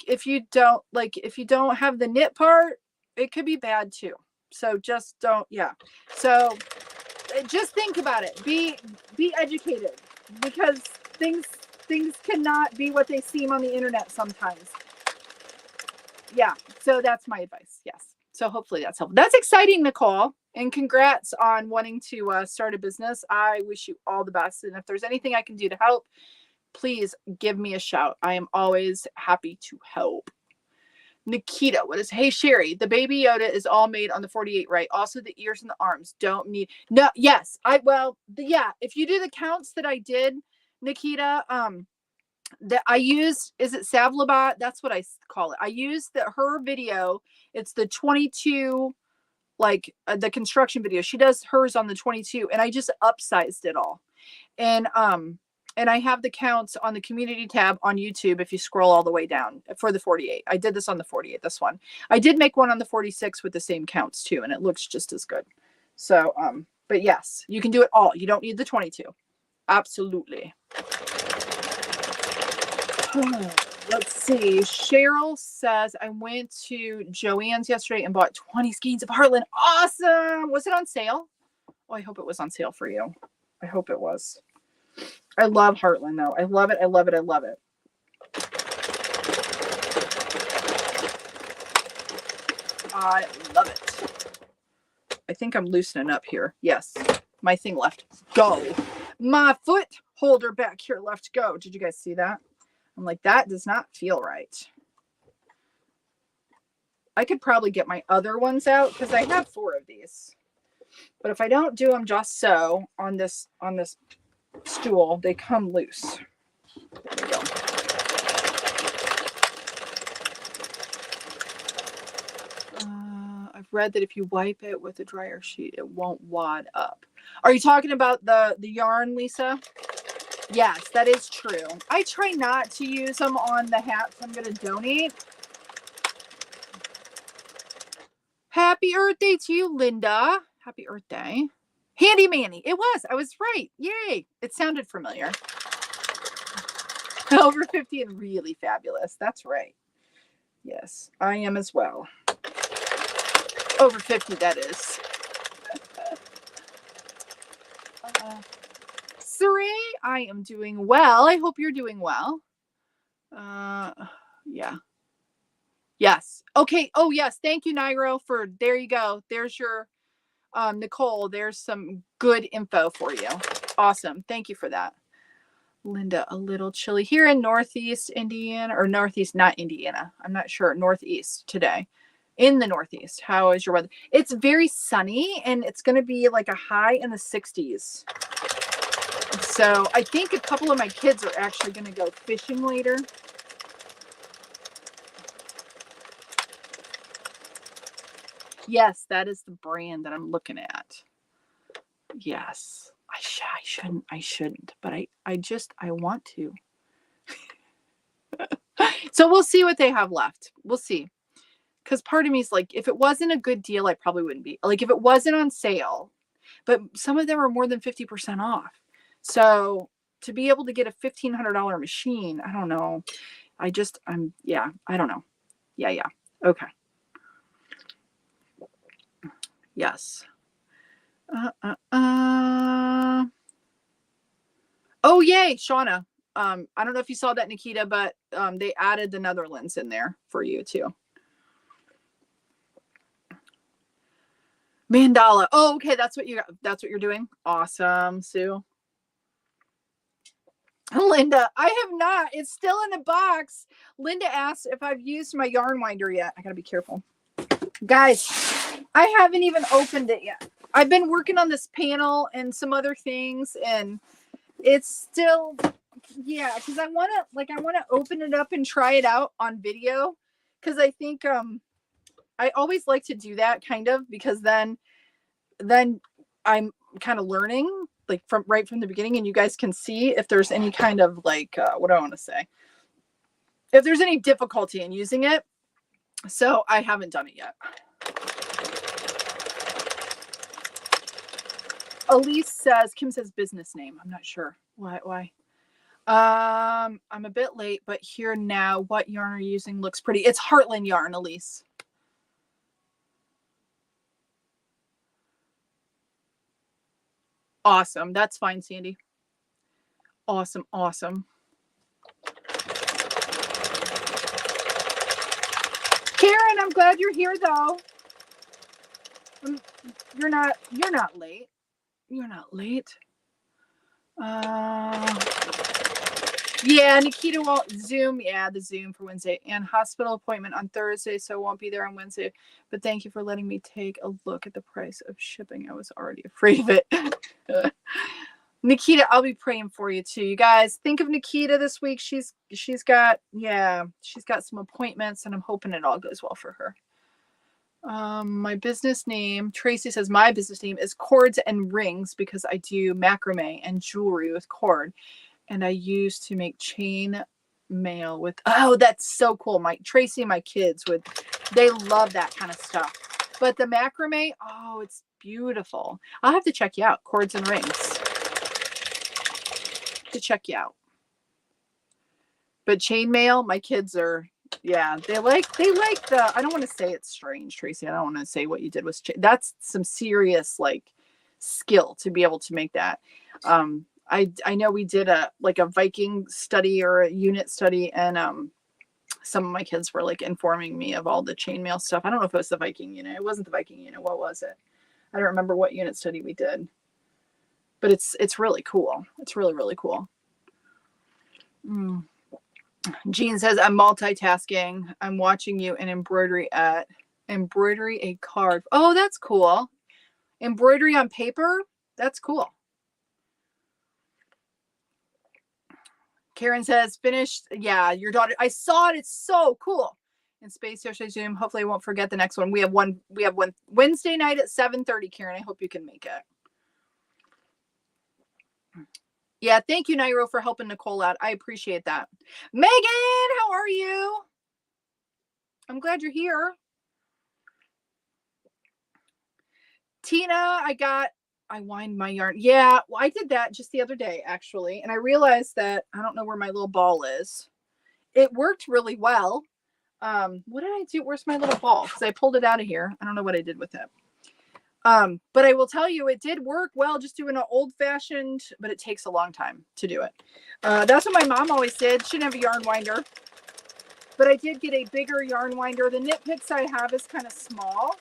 if you don't have the knit part, it could be bad too. So just don't. Yeah. So just think about it. Be educated, because things cannot be what they seem on the internet sometimes. Yeah. So that's my advice. Yes. So hopefully that's helpful. That's exciting, Nicole. And congrats on wanting to start a business. I wish you all the best. And if there's anything I can do to help, please give me a shout. I am always happy to help. Nikita, hey, Cheri, the Baby Yoda is all made on the 48, right? Also the ears and the arms don't need, no, yes. If you do the counts that I did, Nikita, that I used, is it Savlabot? That's what I call it. I used her video. It's the 22, the construction video. She does hers on the 22, and I just upsized it all. And I have the counts on the community tab on YouTube if you scroll all the way down for the 48. I did this on the 48, this one. I did make one on the 46 with the same counts too, and it looks just as good. So, but yes, you can do it all. You don't need the 22. Absolutely. Let's see. Cheryl says, I went to Joann's yesterday and bought 20 skeins of Heartland. Awesome. Was it on sale? Oh, I hope it was on sale for you. I hope it was. I love Heartland though. I love it. I love it. I love it. I love it. I think I'm loosening up here. Yes. My thing left go. My foot holder back here left go. Did you guys see that? I'm like, that does not feel right. I could probably get my other ones out because I have 4 of these. But if I don't do them just so on this stool, they come loose. There we go. I've read that if you wipe it with a dryer sheet, it won't wad up. Are you talking about the yarn, Lisa? Yes, that is true. I try not to use them on the hats I'm going to donate. Happy Earth Day to you, Linda. Happy Earth Day. Handy Manny. It was. I was right. Yay. It sounded familiar. Over 50 and really fabulous. That's right. Yes, I am as well. Over 50, that is. Suri, I am doing well. I hope you're doing well. Yeah. Yes. Okay. Oh, yes. Thank you, Nairo, for, there you go. There's your, Nicole, there's some good info for you. Awesome. Thank you for that. Linda, a little chilly here in Northeast Indiana, or Northeast, not Indiana. I'm not sure. Northeast today. In the Northeast. How is your weather? It's very sunny and it's going to be like a high in the 60s. So I think a couple of my kids are actually going to go fishing later. Yes, that is the brand that I'm looking at. Yes. I shouldn't, but I want to. So we'll see what they have left. We'll see. Because part of me is like, if it wasn't a good deal, I probably wouldn't be. Like, if it wasn't on sale, but some of them are more than 50% off. So to be able to get a $1,500 machine, I don't know. I don't know. Yeah. Okay. Yes. Oh, yay, Shauna. I don't know if you saw that, Nikita, but they added the Netherlands in there for you too. Mandala. Oh, okay. That's what you're doing. Awesome, Sue. Linda, I have not. It's still in the box. Linda asked if I've used my yarn winder yet. I gotta be careful. Guys, I haven't even opened it yet. I've been working on this panel and some other things, and it's still, yeah, because I want to open it up and try it out on video, because I think I always like to do that kind of, because then I'm kind of learning like from the beginning, and you guys can see if there's any kind of like what do I want to say, if there's any difficulty in using it. So I haven't done it yet. Elise says, Kim says business name. I'm not sure why. I'm a bit late, but here now. What yarn are you using? Looks pretty. It's Heartland yarn, Elise. Awesome. That's fine, Sandy. Awesome. Karen, I'm glad you're here though. You're not late. You're not late. Yeah, Nikita won't Zoom. Yeah, the Zoom for Wednesday, and hospital appointment on Thursday, so won't be there on Wednesday. But thank you for letting me take a look at the price of shipping. I was already afraid of it. Nikita, I'll be praying for you too. You guys think of Nikita this week. She's got some appointments, and I'm hoping it all goes well for her. My business name, Tracy says, my business name is Cords and Rings because I do macrame and jewelry with cord. And I used to make chain mail with, oh, that's so cool. Tracy and my kids they love that kind of stuff. But the macrame, oh, it's beautiful. I'll have to check you out. Cords and Rings. To check you out. But chain mail, my kids are, yeah, they like the, I don't want to say it's strange, Tracy. I don't want to say what you did was, that's some serious like skill to be able to make that. I know we did a Viking study or a unit study, and some of my kids were like informing me of all the chainmail stuff. I don't know if it was the Viking unit. It wasn't the Viking unit. What was it? I don't remember what unit study we did. But it's really cool. It's really, really cool. Jean says, I'm multitasking. I'm watching you and embroidery a card. Oh, that's cool. Embroidery on paper? That's cool. Karen says, finished. Yeah, your daughter. I saw it. It's so cool. In Space Yoshi Zoom. Hopefully I won't forget the next one. We have one Wednesday night at 7:30, Karen. I hope you can make it. Yeah, thank you, Nairo, for helping Nicole out. I appreciate that. Megan, how are you? I'm glad you're here. Tina, I wind my yarn. Yeah, well, I did that just the other day, actually. And I realized that I don't know where my little ball is. It worked really well. What did I do? Where's my little ball? Because I pulled it out of here. I don't know what I did with it. But I will tell you, it did work well, just doing an old fashioned, but it takes a long time to do it. That's what my mom always did. She didn't have a yarn winder, but I did get a bigger yarn winder. The knit picks I have is kind of small.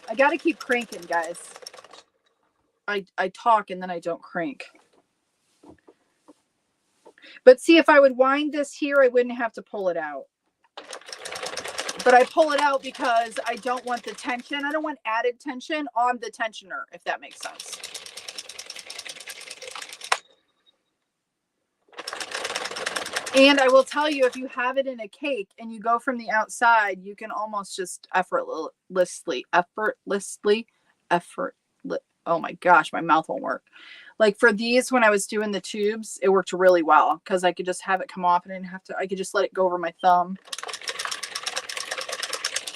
I got to keep cranking, guys. I talk and then I don't crank. But see, if I would wind this here, I wouldn't have to pull it out. But I pull it out because I don't want the tension. I don't want added tension on the tensioner, if that makes sense. And I will tell you, if you have it in a cake and you go from the outside, you can almost just effortlessly, oh my gosh, my mouth won't work. Like for these, when I was doing the tubes, it worked really well because I could just have it come off and I could just let it go over my thumb.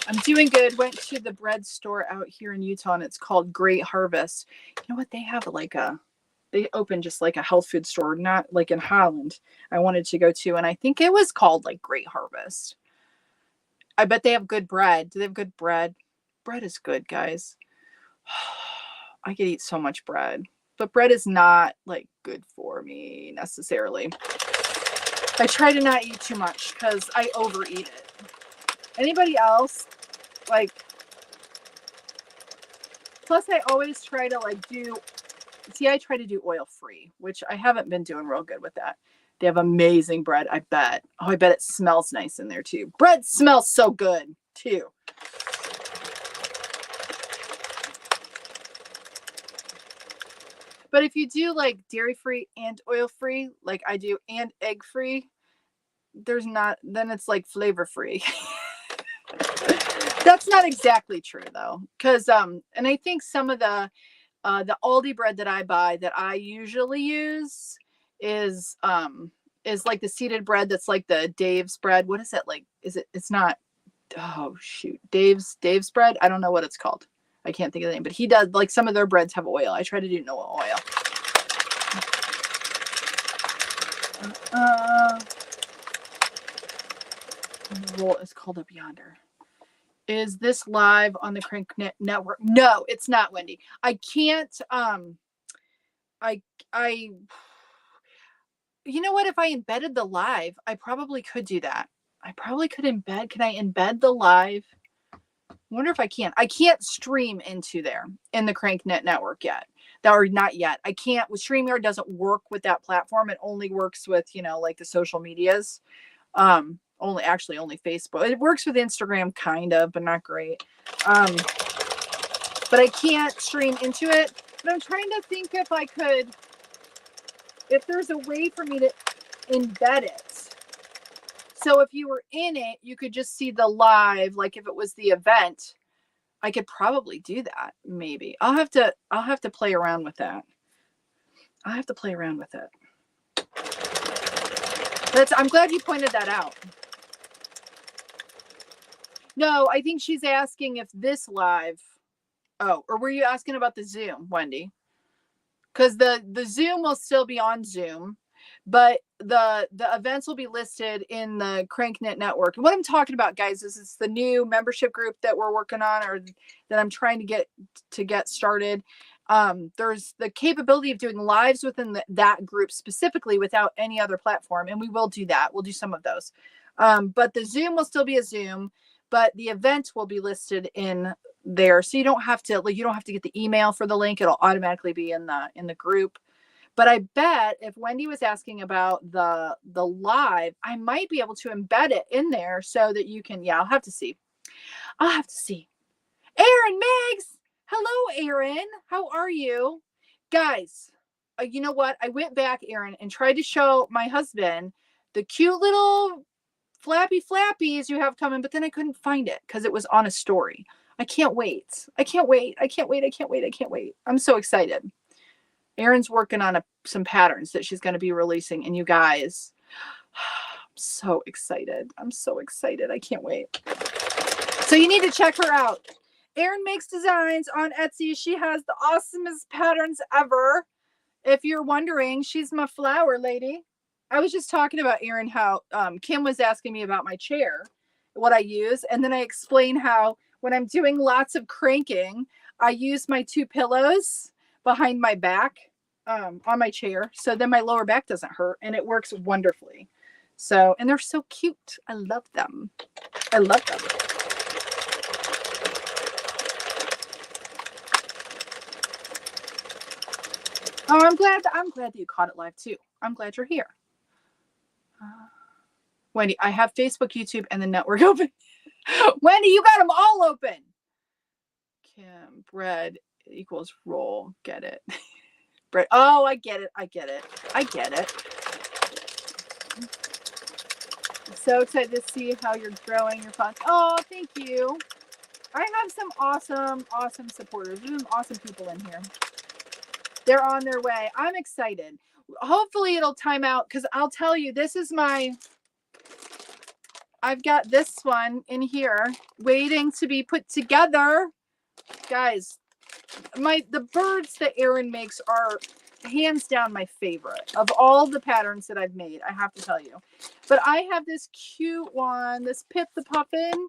I'm doing good. Went to the bread store out here in Utah and it's called Great Harvest. You know what? They have they opened just like a health food store, not like in Holland. I wanted to go to, and I think it was called like Great Harvest. I bet they have good bread. Do they have good bread? Bread is good, guys. I could eat so much bread, but bread is not like good for me necessarily. I try to not eat too much because I overeat it. Anybody else? Like, plus I always try to like I try to do oil free, which I haven't been doing real good with that. They have amazing bread, I bet. Oh, I bet it smells nice in there too. Bread smells so good too. But if you do like dairy free and oil free, like I do, and egg free, then it's like flavor free. That's not exactly true though. Cause, and I think some of the Aldi bread that I buy that I usually use is like the seeded bread. That's like the Dave's bread. What is it like? It's not, oh shoot. Dave's bread. I don't know what it's called. I can't think of the name, but he does, like, some of their breads have oil. I try to do no oil. The roll is called Up Yonder. Is this live on the CranKnit network? No, it's not, Wendy. I can't, you know what? If I embedded the live, I probably could do that. I probably could embed. Can I embed the live? I wonder if I can. I can't stream into there in the CranKnit network yet. Or not yet. I can't. StreamYard doesn't work with that platform. It only works with, like the social medias. Only Facebook. It works with Instagram kind of, but not great. But I can't stream into it. But I'm trying to think if there's a way for me to embed it. So if you were in it, you could just see the live, like if it was the event, I could probably do that. Maybe I'll have to play around with that. I'm glad you pointed that out. No, I think she's asking if this live, or were you asking about the Zoom, Wendy? Because the Zoom will still be on Zoom, but the events will be listed in the CranKnit network. And what I'm talking about, guys, is it's the new membership group that we're working on, or that I'm trying to get started. There's the capability of doing lives within that group specifically without any other platform, and we will do that. We'll do some of those. But the Zoom will still be a Zoom, but the event will be listed in there. So you don't have to, like, you don't have to get the email for the link. It'll automatically be in the group. But I bet if Wendy was asking about the live, I might be able to embed it in there so that you can, yeah, I'll have to see. I'll have to see. Erin, Megs. Hello, Erin. How are you? Guys, you know what? I went back, Erin, and tried to show my husband the cute little flappy flappies you have coming, but then I couldn't find it because it was on a story. I can't wait. I can't wait. I can't wait. I can't wait. I can't wait. I'm so excited. Erin's working on some patterns that she's going to be releasing, and you guys, I'm so excited. I'm so excited. I can't wait. So you need to check her out. Erin Makes Designs on Etsy. She has the awesomest patterns ever. If you're wondering, she's my flower lady. I was just talking about Erin, how Kim was asking me about my chair, what I use. And then I explained how when I'm doing lots of cranking, I use my 2 pillows behind my back on my chair. So then my lower back doesn't hurt, and it works wonderfully. So, and they're so cute. I love them. I love them. Oh, I'm glad that you caught it live too. I'm glad you're here. Wendy, I have Facebook, YouTube, and the network open. Wendy, you got them all open. Kim, bread equals roll. Get it. Bread. Oh, I get it. I get it. I get it. So excited to see how you're growing your fun. Oh, thank you. I have some awesome supporters. There's some awesome people in here. They're on their way. I'm excited. Hopefully it'll time out, because I'll tell you, this is I've got this one in here waiting to be put together. Guys, the birds that Erin makes are hands down my favorite of all the patterns that I've made, I have to tell you. But I have this cute one, this Pip the Puffin,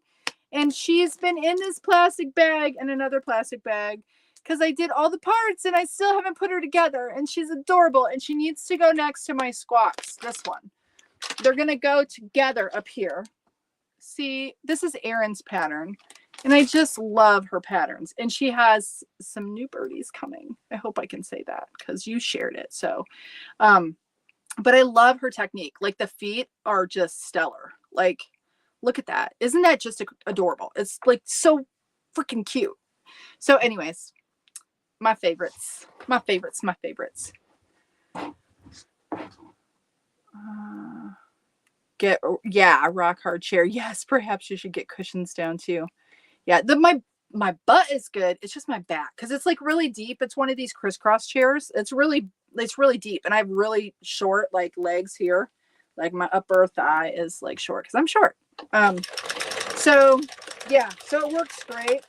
and she's been in this plastic bag and another plastic bag because I did all the parts and I still haven't put her together, and she's adorable, and she needs to go next to my squawks. This one. They're going to go together up here. See, this is Erin's pattern, and I just love her patterns, and she has some new birdies coming. I hope I can say that because you shared it. So, but I love her technique. Like, the feet are just stellar. Like, look at that. Isn't that just adorable? It's like so freaking cute. So anyways, my favorites. Yeah, rock hard chair. Yes, perhaps you should get cushions down too. Yeah, my butt is good. It's just my back, because it's like really deep. It's one of these crisscross chairs. It's really deep, and I have really short like legs here. Like, my upper thigh is like short because I'm short. So yeah, so it works great.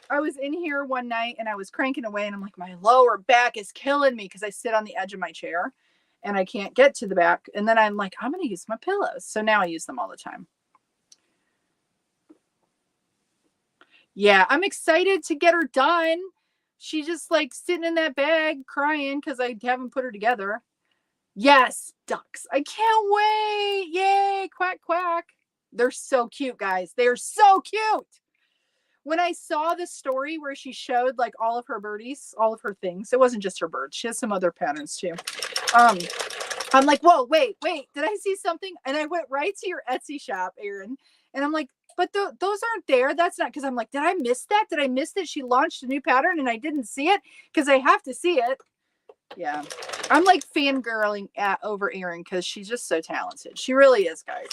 I was in here one night and I was cranking away, and I'm like, my lower back is killing me because I sit on the edge of my chair and I can't get to the back. And then I'm like, I'm going to use my pillows. So now I use them all the time. Yeah, I'm excited to get her done. She's just like sitting in that bag crying because I haven't put her together. Yes, ducks. I can't wait. Yay, quack, quack. They're so cute, guys. They are so cute. When I saw the story where she showed like all of her birdies, all of her things, it wasn't just her birds. She has some other patterns too. I'm like, whoa, wait, did I see something? And I went right to your Etsy shop, Erin. And I'm like, but those aren't there. That's not, because I'm like, did I miss that? Did I miss that she launched a new pattern and I didn't see it? Because I have to see it. Yeah. I'm like fangirling over Erin because she's just so talented. She really is, guys.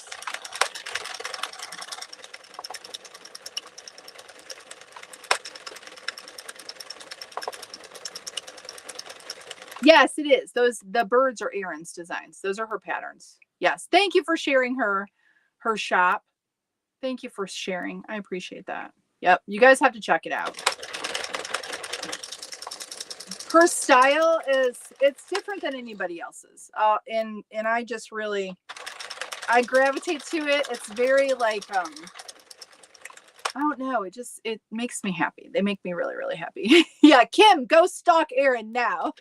Yes, it is. The birds are Erin's designs. Those are her patterns. Yes. Thank you for sharing her shop. Thank you for sharing. I appreciate that. Yep. You guys have to check it out. Her style it's different than anybody else's. And I just really, I gravitate to it. It's very like, I don't know. It makes me happy. They make me really, really happy. Yeah. Kim, go stalk Erin now.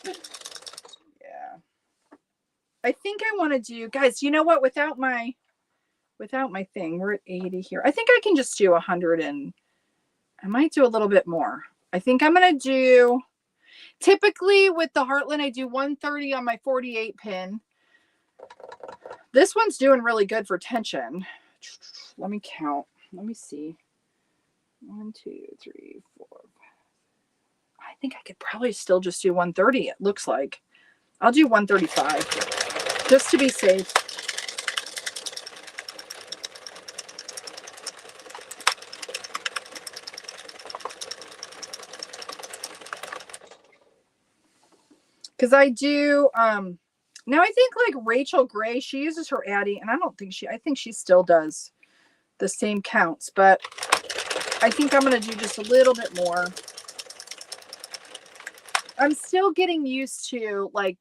Yeah. I think I want to do, guys, you know what? Without my without my thing. We're at 80 here. I think I can just do 100 and I might do a little bit more. I think I'm going to do, typically with the Heartland, I do 130 on my 48 pin. This one's doing really good for tension. Let me count. Let me see. 1, 2, 3, 4. I think I could probably still just do 130. It looks like I'll do 135 just to be safe. Because I do, now I think like Rachel Gray, she uses her Addie, and I think she still does the same counts, but I think I'm going to do just a little bit more. I'm still getting used to like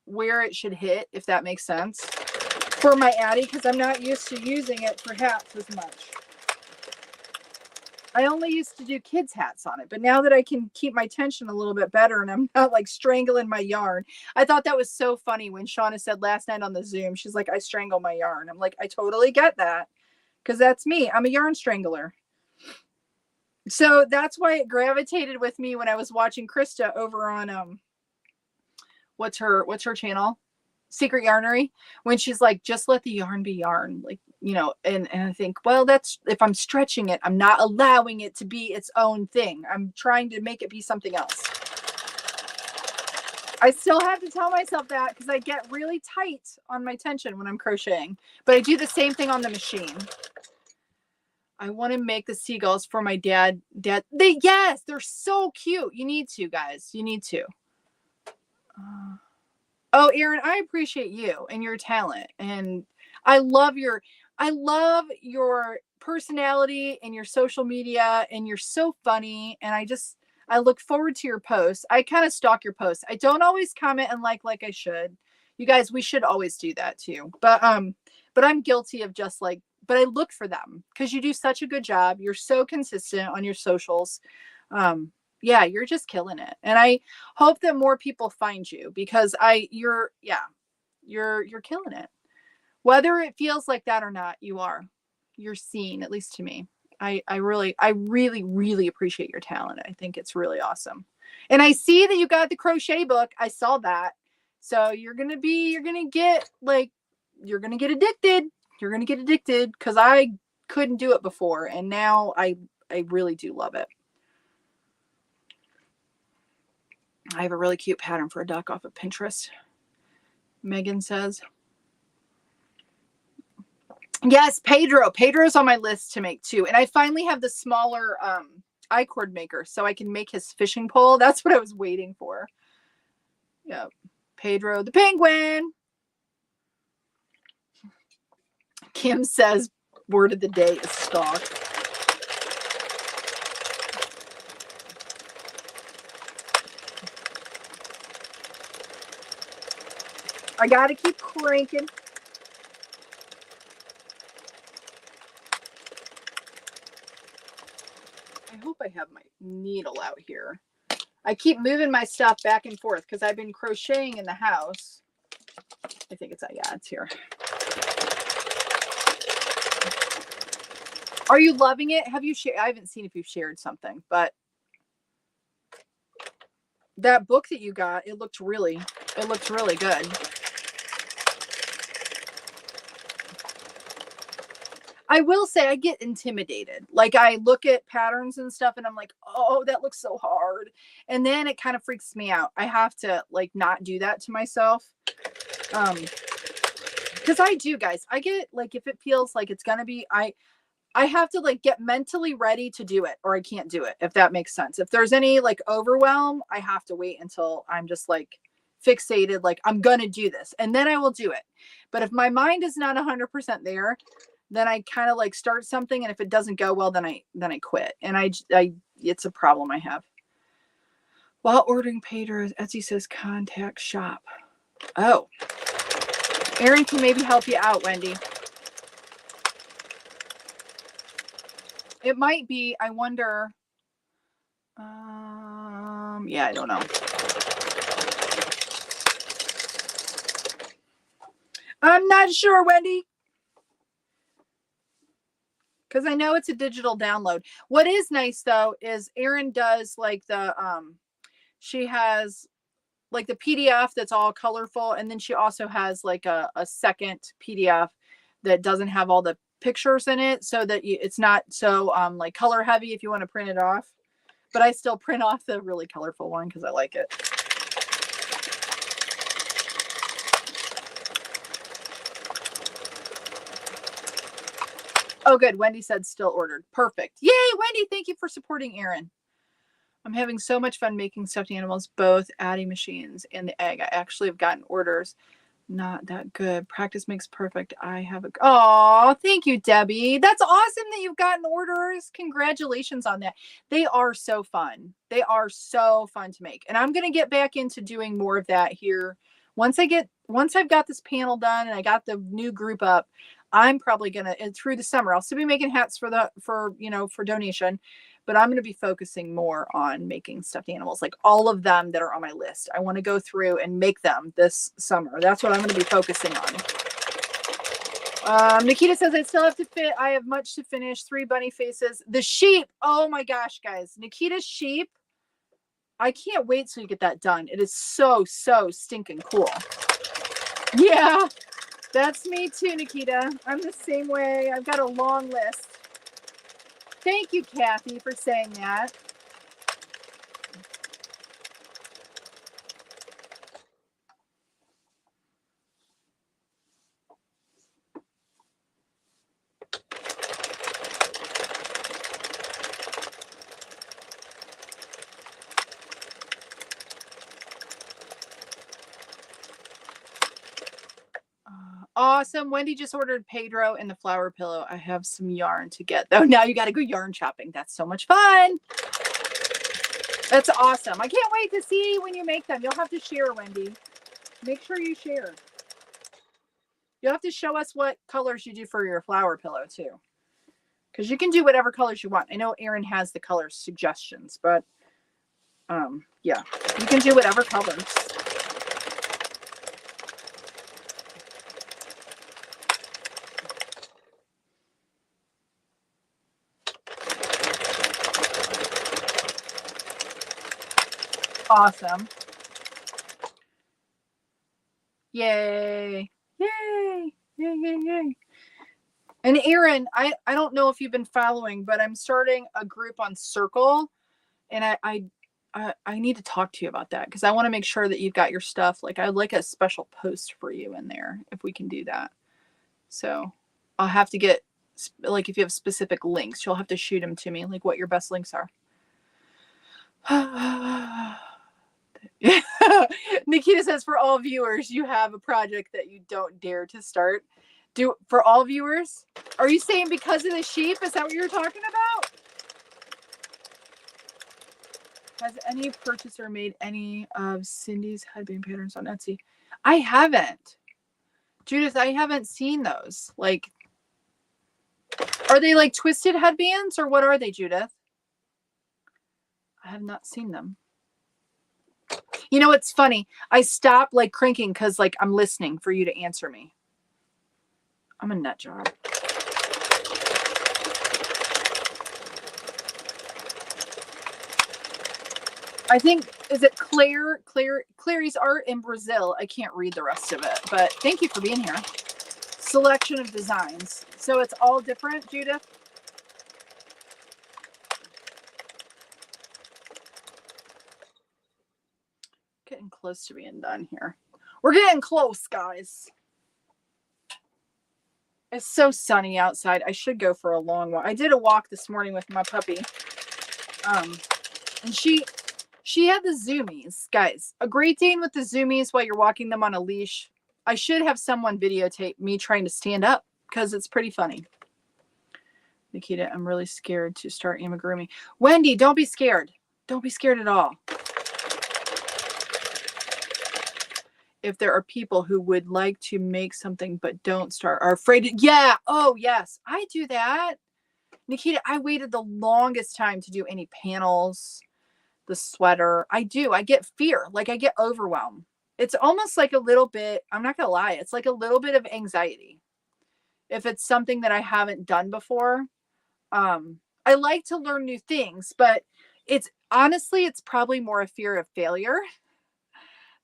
where it should hit, if that makes sense, for my Addie, because I'm not used to using it for hats as much. I only used to do kids' hats on it, but now that I can keep my tension a little bit better and I'm not like strangling my yarn, I thought that was so funny when Shauna said last night on the Zoom, she's like, I strangle my yarn. I'm like, I totally get that, because that's me. I'm a yarn strangler. So that's why it gravitated with me when I was watching Krista over on what's her channel? Secret Yarnery, when she's like, just let the yarn be yarn, like, you know, and I think, well, that's, if I'm stretching it, I'm not allowing it to be its own thing. I'm trying to make it be something else. I still have to tell myself that because I get really tight on my tension when I'm crocheting, but I do the same thing on the machine. I want to make the seagulls for my dad. Yes, they're so cute. You need to, guys. You need to. Oh, Erin, I appreciate you and your talent, and I love your personality and your social media, and you're so funny, and I look forward to your posts. I kind of stalk your posts. I don't always comment and like I should. You guys, we should always do that too. But I'm guilty of just like, but I look for them because you do such a good job. You're so consistent on your socials. Yeah, you're just killing it. And I hope that more people find you because you're killing it. Whether it feels like that or not, you're seen, at least to me. I really appreciate your talent. I think it's really awesome. And I see that you got the crochet book. I saw that. So you're going to get addicted. You're going to get addicted because I couldn't do it before. And now I really do love it. I have a really cute pattern for a duck off of Pinterest. Megan says. Yes, Pedro. Pedro's on my list to make too. And I finally have the smaller I-cord maker so I can make his fishing pole. That's what I was waiting for. Yep. Pedro the penguin. Kim says word of the day is stalk. I got to keep cranking. I hope I have my needle out here. I keep moving my stuff back and forth because I've been crocheting in the house. I think it's here. Are you loving it? Have you shared? I haven't seen if you've shared something, but that book that you got, it looked really good. I will say I get intimidated. Like I look at patterns and stuff and I'm like, oh, that looks so hard. And then it kind of freaks me out. I have to like not do that to myself. Because I do, guys. I get like, if it feels like it's going to be, I have to like get mentally ready to do it or I can't do it, if that makes sense. If there's any like overwhelm, I have to wait until I'm just like fixated, like I'm going to do this and then I will do it. But if my mind is not 100% there, then I kind of like start something. And if it doesn't go well, then I quit. And it's a problem I have. While ordering Pedro, Etsy says contact shop. Oh, Erin can maybe help you out, Wendy. It might be, I wonder. Yeah, I don't know. I'm not sure, Wendy. because I know it's a digital download. What is nice though is Erin does like she has like the PDF that's all colorful, and then she also has like a second PDF that doesn't have all the pictures in it, so that it's not so like color heavy if you want to print it off. But I still print off the really colorful one because I like it. Oh, good. Wendy said still ordered. Perfect. Yay, Wendy. Thank you for supporting Erin. I'm having so much fun making stuffed animals, both Addie machines and the egg. I actually have gotten orders. Not that good. Practice makes perfect. I have a... Oh, thank you, Debbie. That's awesome that you've gotten orders. Congratulations on that. They are so fun. They are so fun to make. And I'm going to get back into doing more of that here. Once I've got this panel done and I got the new group up, I'm probably going to, through the summer, I'll still be making hats for donation, but I'm going to be focusing more on making stuffed animals, like all of them that are on my list. I want to go through and make them this summer. That's what I'm going to be focusing on. Nikita says, I still have to fit. I have much to finish. 3 bunny faces. The sheep. Oh my gosh, guys. Nikita's sheep. I can't wait till you get that done. It is so stinking cool. Yeah, that's me too, Nikita. I'm the same way. I've got a long list. Thank you, Kathy, for saying that. Awesome. Wendy just ordered Pedro and the flower pillow. I have some yarn to get, though. Now you got to go yarn shopping. That's so much fun. That's awesome. I can't wait to see when you make them. You'll have to share, Wendy. Make sure you share. You'll have to show us what colors you do for your flower pillow, too. Because you can do whatever colors you want. I know Erin has the color suggestions, but yeah, you can do whatever colors. Awesome. Yay. Yay. Yay, yay, yay. And Erin, I don't know if you've been following, but I'm starting a group on Circle, and I need to talk to you about that because I want to make sure that you've got your stuff. Like, I'd like a special post for you in there if we can do that. So I'll have to get, like, if you have specific links, you'll have to shoot them to me, like what your best links are. Nikita says, for all viewers, you have a project that you don't dare to start. For all viewers? Are you saying because of the sheep? Is that what you're talking about? Has any purchaser made any of Cindy's headband patterns on Etsy? I haven't. Judith, I haven't seen those. Like, are they like twisted headbands or what are they, Judith? I have not seen them. You know, it's funny. I stopped like cranking because like I'm listening for you to answer me. I'm a nut job. I think, is it Clary's art in Brazil? I can't read the rest of it, but thank you for being here. Selection of designs. So it's all different, Judith? Getting close to being done here. We're getting close, guys. It's so sunny outside. I should go for a long walk. I did a walk this morning with my puppy. And she had the zoomies, guys. A Great Dane with the zoomies while you're walking them on a leash. I should have someone videotape me trying to stand up because it's pretty funny. Nikita, I'm really scared to start amigurumi. Wendy, don't be scared. Don't be scared at all. If there are people who would like to make something but don't start, are afraid to, yeah, oh yes, I do that. Nikita, I waited the longest time to do any panels, the sweater. I get fear, like I get overwhelmed. It's almost like a little bit, I'm not gonna lie, it's like a little bit of anxiety. If it's something that I haven't done before, I like to learn new things, but it's honestly, it's probably more a fear of failure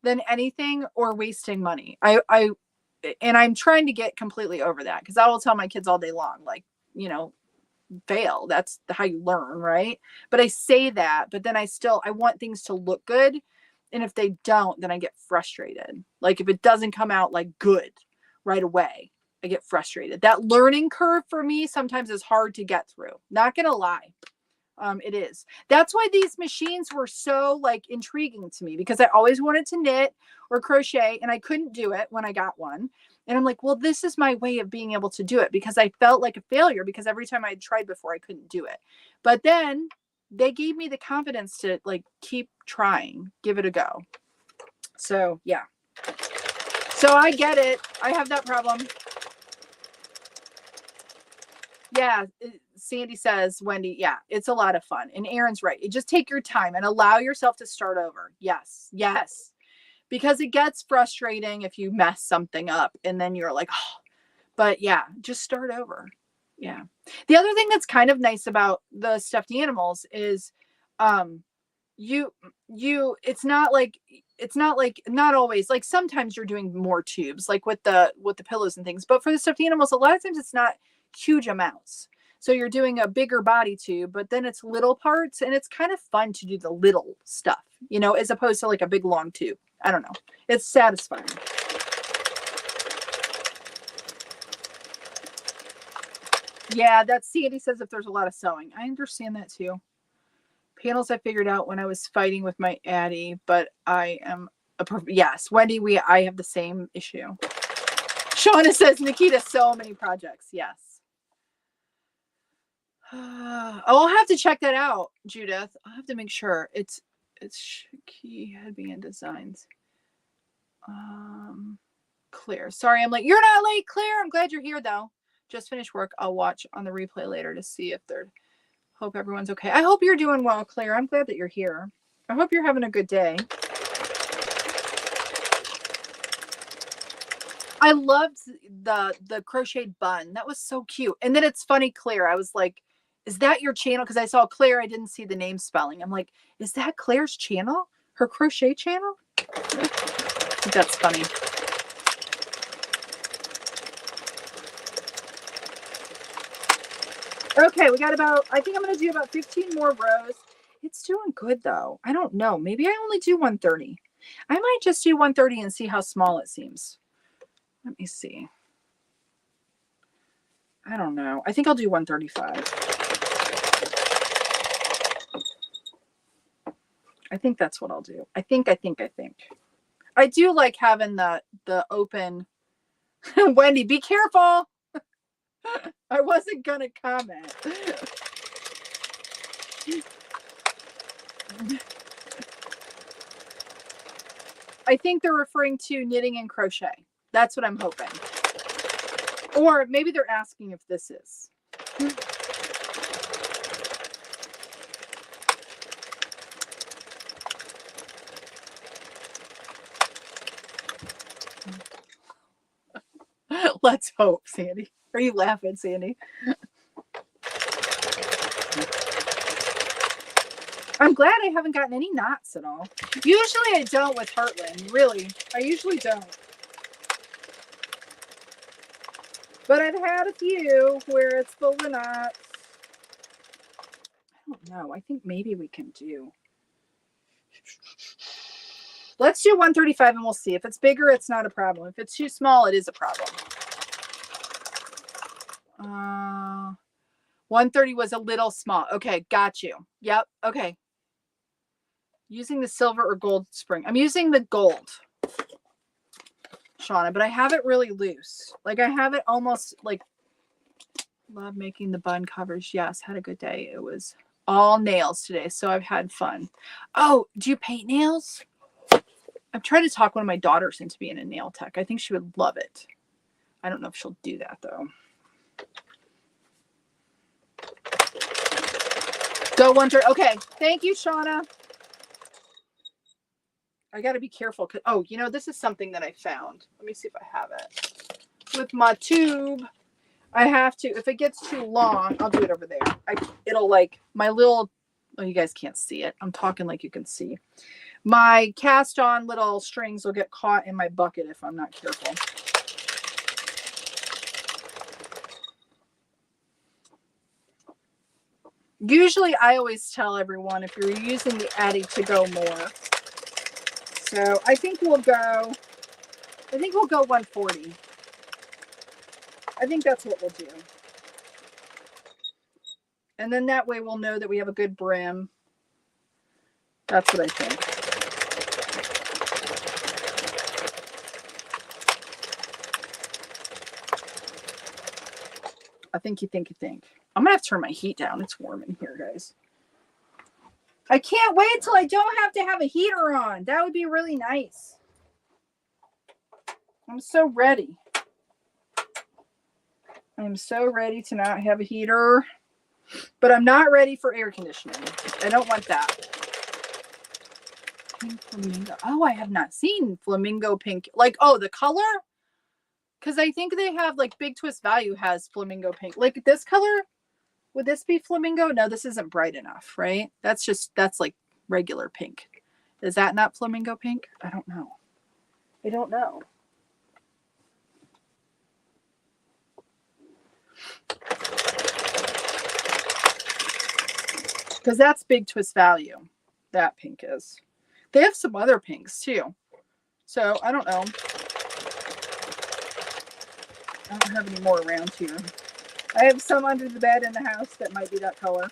than anything, or wasting money. And I'm trying to get completely over that, because I will tell my kids all day long, like, you know, fail. That's how you learn, right? But I say that, but then I want things to look good. And if they don't, then I get frustrated. Like if it doesn't come out like good right away, I get frustrated. That learning curve for me sometimes is hard to get through. Not gonna lie. It is. That's why these machines were so like intriguing to me, because I always wanted to knit or crochet and I couldn't do it when I got one. And I'm like, well, this is my way of being able to do it, because I felt like a failure because every time I had tried before, I couldn't do it. But then they gave me the confidence to like keep trying, give it a go. So yeah. So I get it. I have that problem. Yeah, Sandy says, Wendy, yeah, it's a lot of fun. And Aaron's right. Just take your time and allow yourself to start over. Yes, yes. Because it gets frustrating if you mess something up and then you're like, oh, but yeah, just start over. Yeah. The other thing that's kind of nice about the stuffed animals is you it's not like not always, like sometimes you're doing more tubes like with the pillows and things, but for the stuffed animals a lot of times it's not huge amounts, so you're doing a bigger body tube but then it's little parts, and it's kind of fun to do the little stuff, you know, as opposed to like a big long tube. I don't know, it's satisfying. Yeah, that Sandy says if there's a lot of sewing. I understand that too. Panels I figured out when I was fighting with my Addie, but I am yes, Wendy, I have the same issue. Shauna says, Nikita, so many projects. Yes. I'll have to check that out, Judith. I'll have to make sure it's key headband designs. Claire, sorry, I'm late. You're not late, Claire. I'm glad you're here though. Just finished work. I'll watch on the replay later to see if they're. Hope everyone's okay. I hope you're doing well, Claire. I'm glad that you're here. I hope you're having a good day. I loved the crocheted bun. That was so cute. And then it's funny, Claire. I was like, is that your channel? Because I saw Claire. I didn't see the name spelling. I'm like, is that Claire's channel? Her crochet channel? That's funny. Okay, we got about, I think I'm going to do about 15 more rows. It's doing good though. I don't know. Maybe I only do 130. I might just do 130 and see how small it seems. Let me see. I don't know. I think I'll do 135. I think that's what I'll do. I think. I do like having the open. Wendy, be careful. I wasn't gonna comment. I think they're referring to knitting and crochet. That's what I'm hoping. Or maybe they're asking if this is. Let's hope, Sandy. Are you laughing, Sandy? I'm glad I haven't gotten any knots at all. Usually I don't with Heartland, really. I usually don't. But I've had a few where it's full of knots. I don't know. I think maybe we can do. Let's do 135 and we'll see. If it's bigger, it's not a problem. If it's too small, it is a problem. 130 was a little small. Okay, got you. Yep, okay. Using the silver or gold spring. I'm using the gold, Shauna, but I have it really loose. Like I have it almost like, love making the bun covers. Yes, had a good day. It was all nails today, so I've had fun. Oh, do you paint nails? I'm trying to talk one of my daughters into being a nail tech. I think she would love it. I don't know if she'll do that though. Go 130. Okay, thank you, Shauna. I got to be careful. Oh, you know, this is something that I found. Let me see if I have it. With my tube. I have to, if it gets too long, I'll do it over there. It'll like my little, oh, you guys can't see it. I'm talking like you can see. My cast on little strings will get caught in my bucket if I'm not careful. Usually I always tell everyone if you're using the Addy to go more. So I think we'll go 140. I think that's what we'll do. And then that way we'll know that we have a good brim. That's what I think. I think you think. I'm going to have to turn my heat down. It's warm in here, guys. I can't wait till I don't have to have a heater on. That would be really nice. I'm so ready. I'm so ready to not have a heater. But I'm not ready for air conditioning. I don't want that. Pink flamingo. Oh, I have not seen flamingo pink. Like, oh, the color? Because I think they have, like, Big Twist Value has flamingo pink. Like, this color? Would this be flamingo? No, this isn't bright enough, right? That's like regular pink. Is that not flamingo pink? I don't know. I don't know. Because that's Big Twist Value. That pink is. They have some other pinks too. So I don't know. I don't have any more around here. I have some under the bed in the house that might be that color.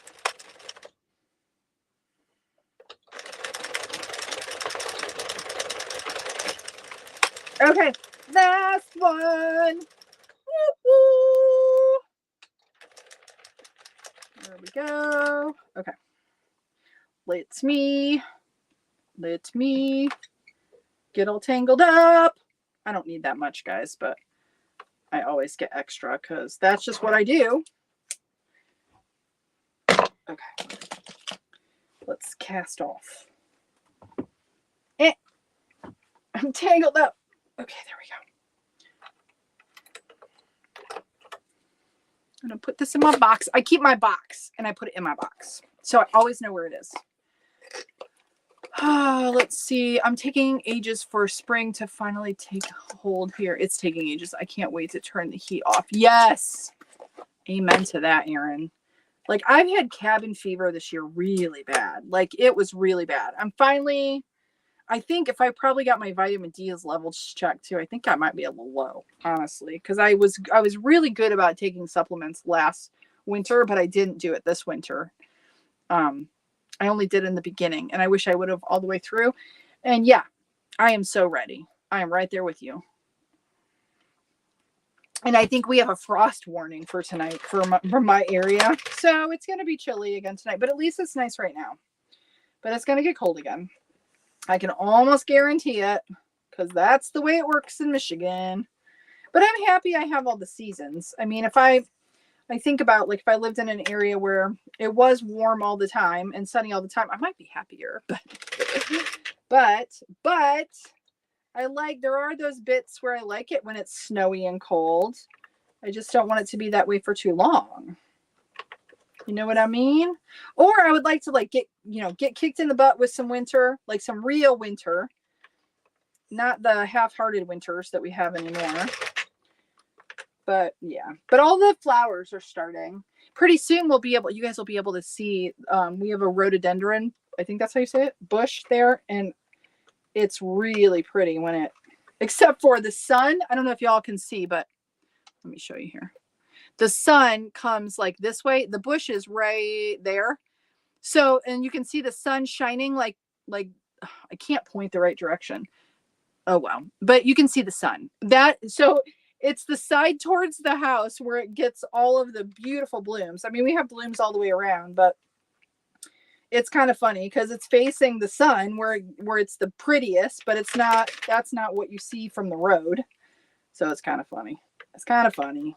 Okay, last one. Woo-hoo. There we go. Okay. Let me get all tangled up. I don't need that much, guys, but I always get extra because that's just what I do. Okay. Let's cast off. I'm tangled up. Okay, there we go. I'm going to put this in my box. I keep my box and I put it in my box. So I always know where it is. Let's see. I'm taking ages for spring to finally take hold here. It's taking ages. I can't wait to turn the heat off. Yes. Amen to that, Erin. Like, I've had cabin fever this year really bad. Like, it was really bad. I think if I probably got my vitamin D levels checked too, I think I might be a little low, honestly, because I was really good about taking supplements last winter, but I didn't do it this winter. I only did in the beginning, and I wish I would have all the way through. And yeah, I am so ready. I am right there with you. And I think we have a frost warning for tonight from my area. So it's going to be chilly again tonight, but at least it's nice right now. But it's going to get cold again. I can almost guarantee it because that's the way it works in Michigan. But I'm happy I have all the seasons. I mean, if I think about, like, if I lived in an area where it was warm all the time and sunny all the time, I might be happier. But there are those bits where I like it when it's snowy and cold. I just don't want it to be that way for too long. You know what I mean? Or I would like to, like, get kicked in the butt with some winter, like some real winter, not the half-hearted winters that we have anymore. But yeah, but all the flowers are starting. Pretty soon you guys will be able to see, we have a rhododendron, I think that's how you say it, bush there. And it's really pretty except for the sun. I don't know if y'all can see, but let me show you here. The sun comes like this way. The bush is right there. So, and you can see the sun shining like I can't point the right direction. Oh, wow. But you can see the sun. So it's the side towards the house where it gets all of the beautiful blooms. I mean, we have blooms all the way around, but it's kind of funny because it's facing the sun where it's the prettiest, but that's not what you see from the road. So it's kind of funny. It's kind of funny.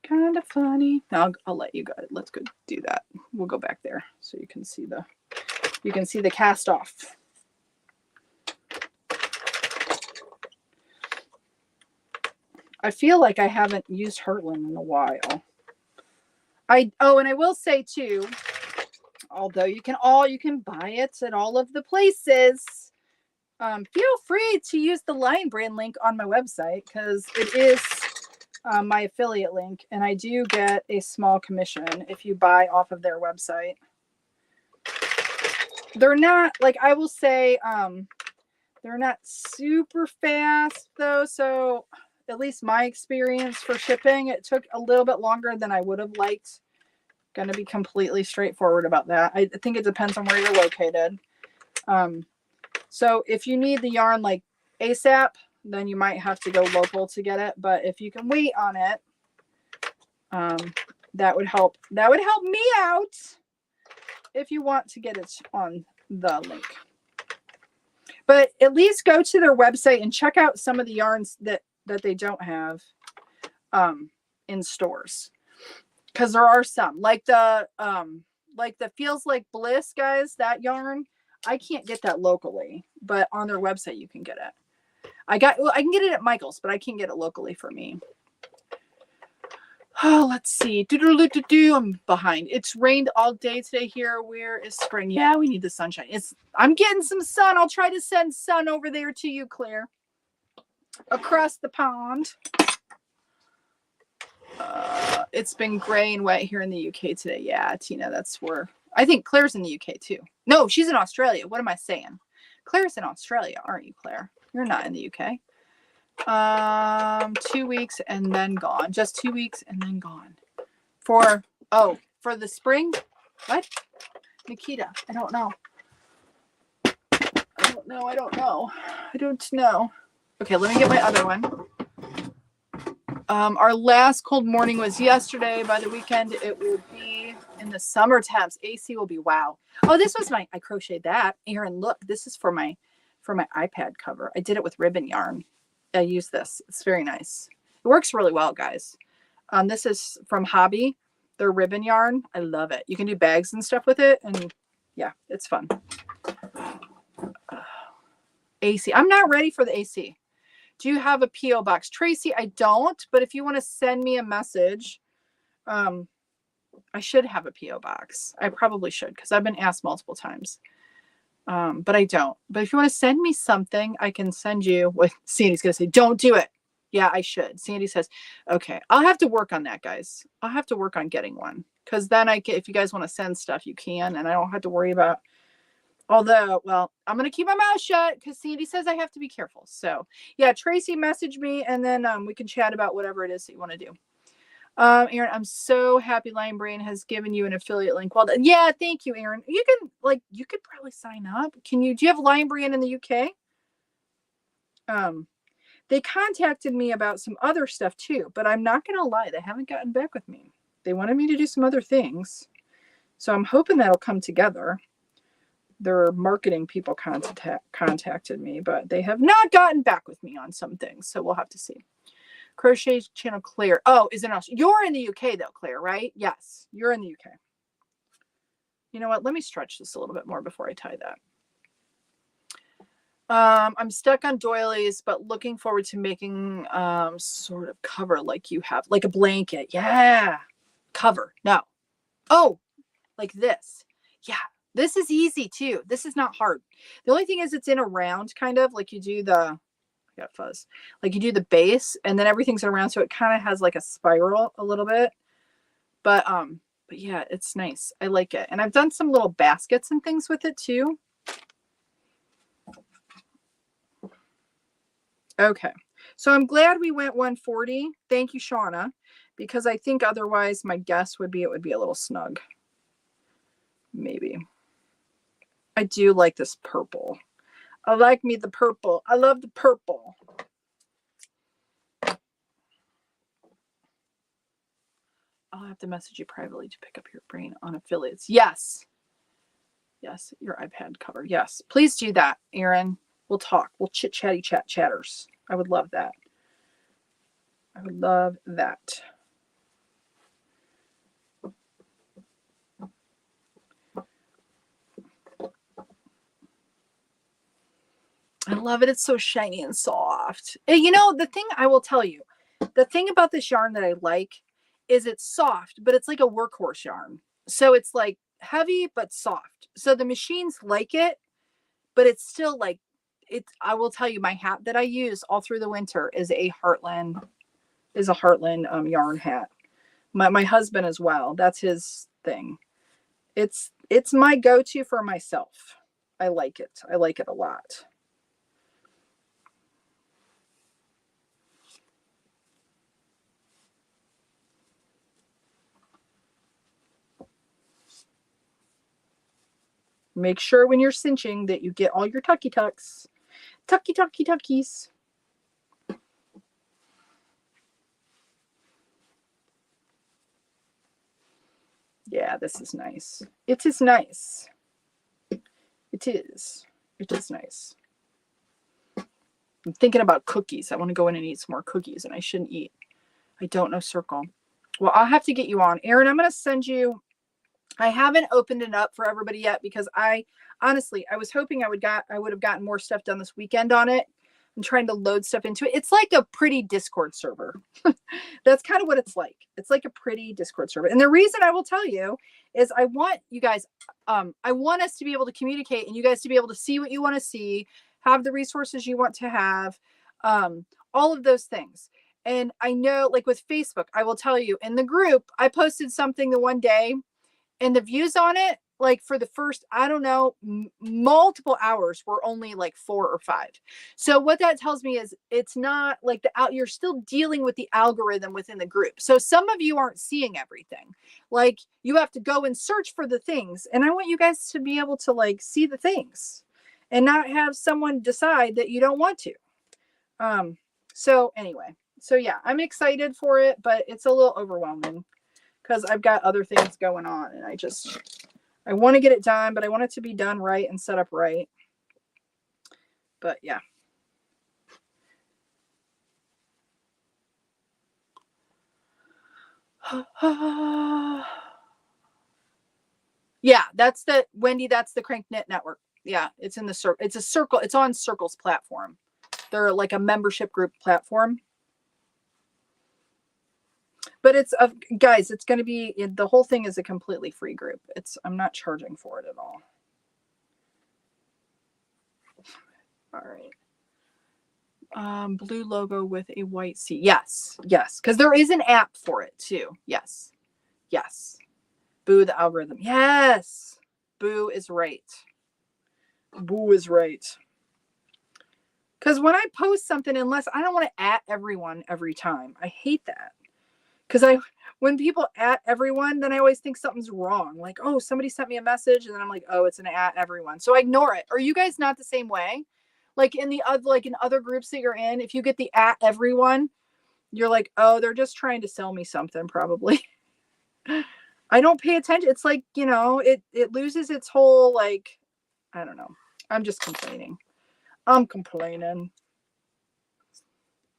Kind of funny. I'll let you go. Let's go do that. We'll go back there so you can see the cast off. I feel like I haven't used Heartland in a while. And I will say too, although you can buy it at all of the places, feel free to use the Lion Brand link on my website because it is my affiliate link, and I do get a small commission if you buy off of their website. They're not, like, I will say, they're not super fast though. So at least my experience for shipping, it took a little bit longer than I would have liked. Going to be completely straightforward about that. I think it depends on where you're located. So if you need the yarn like ASAP, then you might have to go local to get it. But if you can wait on it, that would help. That would help me out if you want to get it on the link. But at least go to their website and check out some of the yarns that they don't have in stores. Because there are some, like the Feels Like Bliss, guys, that yarn, I can't get that locally, but on their website you can get it. I can get it at Michael's, but I can't get it locally for me. Oh, let's see. I'm behind. It's rained all day today here. Where is spring? Yeah, we need the sunshine. I'm getting some sun. I'll try to send sun over there to you, Claire. Across the pond. It's been gray and wet here in the UK today. Yeah, Tina, that's where. I think Claire's in the UK too. No, she's in Australia. What am I saying? Claire's in Australia, aren't you, Claire? You're not in the UK. 2 weeks and then gone. Just 2 weeks and then gone. For the spring? What? Nikita, I don't know. I don't know. Okay, let me get my other one. Our last cold morning was yesterday. By the weekend, it will be in the summer temps. AC will be wow. Oh, this was I crocheted that. Erin, look, this is for my iPad cover. I did it with ribbon yarn. I use this. It's very nice. It works really well, guys. This is from Hobby. Their ribbon yarn. I love it. You can do bags and stuff with it. And yeah, it's fun. AC. I'm not ready for the AC. Do you have a P.O. box? Tracy, I don't. But if you want to send me a message, I should have a P.O. box. I probably should because I've been asked multiple times. But I don't. But if you want to send me something, I can send you what Sandy's going to say. Don't do it. Yeah, I should. Sandy says, okay, I'll have to work on that, guys. I'll have to work on getting one. Because then if you guys want to send stuff, you can. And I don't have to worry about, although, well, I'm going to keep my mouth shut because Sandy says I have to be careful. So yeah, Tracy, message me and then we can chat about whatever it is that you want to do. Erin, I'm so happy Lion Brain has given you an affiliate link. Well, yeah, thank you, Erin. You could probably sign up. Do you have Lion Brain in the UK? They contacted me about some other stuff too, but I'm not going to lie. They haven't gotten back with me. They wanted me to do some other things. So I'm hoping that'll come together. Their marketing people contacted me, but they have not gotten back with me on some things. So we'll have to see. Crochet channel Claire. Oh, is it Australia? You're in the UK though, Claire, right? Yes, you're in the UK. You know what? Let me stretch this a little bit more before I tie that. I'm stuck on doilies, but looking forward to making sort of cover like you have, like a blanket. Yeah. Cover. No. Oh, like this. Yeah. This is easy too. This is not hard. The only thing is it's in a round kind of like you do I got fuzz. Like you do the base and then everything's around. So it kind of has like a spiral a little bit, but yeah, it's nice. I like it. And I've done some little baskets and things with it too. Okay. So I'm glad we went 140. Thank you, Shauna, because I think otherwise my guess would be, it would be a little snug. Maybe. I do like this purple. I like me the purple. I love the purple. I'll have to message you privately to pick up your brain on affiliates. Yes. Yes, your iPad cover. Yes. Please do that, Erin. We'll talk. We'll chatters. I would love that. I would love that. I love it. It's so shiny and soft. You know, the thing I will tell you, The thing about this yarn that I like is it's soft, but it's like a workhorse yarn. So it's like heavy, but soft. So the machines like it, but it's still like, I will tell you, my hat that I use all through the winter is a Heartland yarn hat. My husband as well. That's his thing. It's my go-to for myself. I like it. I like it a lot. Make sure when you're cinching that you get all your tucky tucks. Tucky tucky tuckies. Yeah, this is nice. It is nice. It is. It is nice. I'm thinking about cookies. I want to go in and eat some more cookies, and I shouldn't eat. I don't know Circle. Well, I'll have to get you on. Erin, I'm going to send you. I haven't opened it up for everybody yet because honestly, I was hoping I would have gotten more stuff done this weekend on it. I'm trying to load stuff into it. It's like a pretty Discord server. That's kind of what it's like. It's like a pretty Discord server. And the reason I will tell you is I want you guys, I want us to be able to communicate and you guys to be able to see what you want to see, have the resources you want to have, all of those things. And I know, like with Facebook, I will tell you in the group, I posted something the one day and the views on it, like for the first, I don't know, multiple hours were only like 4 or 5. So what that tells me is it's not like you're still dealing with the algorithm within the group. So some of you aren't seeing everything. Like you have to go and search for the things. And I want you guys to be able to like see the things and not have someone decide that you don't want to. So anyway, so yeah, I'm excited for it, but it's a little overwhelming because I've got other things going on and I want to get it done, but I want it to be done right and set up right. But yeah. Yeah, that's the Wendy, that's the CranKnit network. Yeah, it's in the circle. It's a circle. It's on Circle's platform. They're like a membership group platform. But it's guys, it's going to be, the whole thing is a completely free group. I'm not charging for it at all. All right. Blue logo with a white C. Yes. Because there is an app for it too. Yes. Boo, the algorithm. Yes. Boo is right. Because when I post something, unless I don't want to at everyone every time. I hate that. Because when people at everyone, then I always think something's wrong. Like, oh, somebody sent me a message, and then I'm like, oh, it's an at everyone. So I ignore it. Are you guys not the same way? Like in other groups that you're in, if you get the at everyone, you're like, oh, they're just trying to sell me something, probably. I don't pay attention. It's like, it loses its whole, like, I don't know. I'm just complaining. I'm complaining.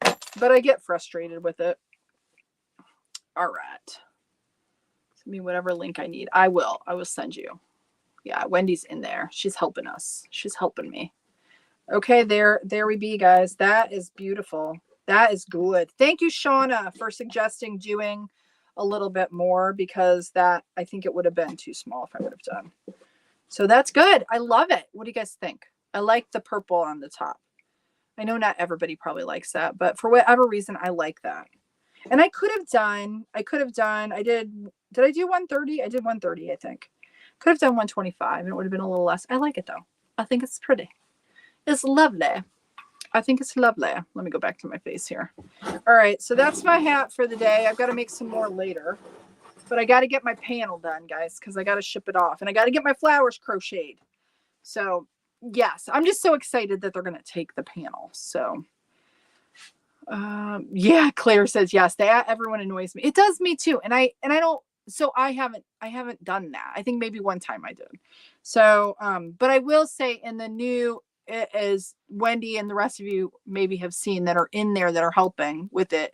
But I get frustrated with it. All right. Send me whatever link I need. I will send you. Yeah, Wendy's in there. She's helping us. She's helping me. Okay, there we be, guys. That is beautiful. That is good. Thank you, Shauna, for suggesting doing a little bit more, because that, I think it would have been too small if I would have done. So that's good. I love it. What do you guys think? I like the purple on the top. I know not everybody probably likes that, but for whatever reason, I like that. And I did I do 130? I did 130, I think. Could have done 125 and it would have been a little less. I like it though. I think it's pretty. It's lovely. I think it's lovely. Let me go back to my face here. All right, so that's my hat for the day. I've got to make some more later. But I got to get my panel done, guys, because I got to ship it off. And I got to get my flowers crocheted. So, yes, I'm just so excited that they're going to take the panel. So, yeah, Claire says yes. Everyone annoys me. It does me too. And I don't. So I haven't done that. I think maybe one time I did. So, but I will say in the new, as Wendy and the rest of you maybe have seen that are in there that are helping with it,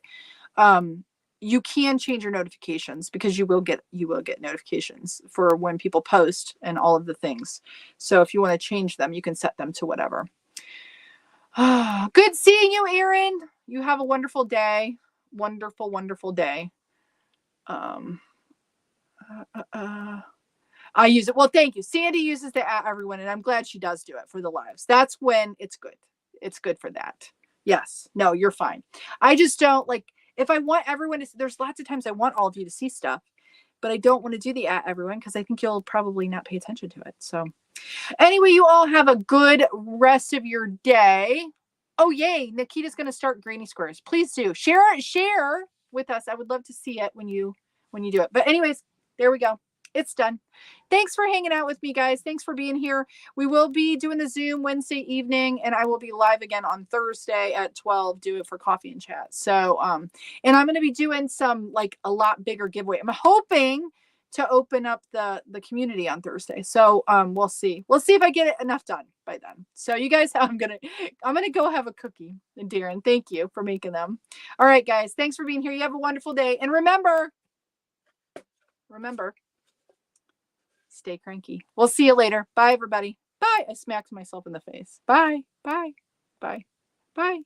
you can change your notifications, because you will get notifications for when people post and all of the things. So if you want to change them, you can set them to whatever. Good seeing you, Erin. You have a wonderful day. wonderful, wonderful day. I use it. Well, thank you. Sandy uses the at everyone, and I'm glad she does do it for the lives. That's when it's good. It's good for that. Yes. No, you're fine. I just don't like if I want everyone to, there's lots of times I want all of you to see stuff, but I don't want to do the at everyone because I think you'll probably not pay attention to it. So anyway, you all have a good rest of your day. Oh, yay. Nikita's going to start granny squares. Please do share with us. I would love to see it when you do it. But anyways, there we go. It's done. Thanks for hanging out with me, guys. Thanks for being here. We will be doing the Zoom Wednesday evening, and I will be live again on Thursday at 12, do it for coffee and chat. So, and I'm going to be doing some like a lot bigger giveaway. I'm hoping to open up the community on Thursday. So, we'll see. We'll see if I get it enough done by then. So you guys, I'm going to go have a cookie. And Darren, thank you for making them. All right, guys. Thanks for being here. You have a wonderful day. And remember, stay cranky. We'll see you later. Bye, everybody. Bye. I smacked myself in the face. Bye. Bye. Bye. Bye.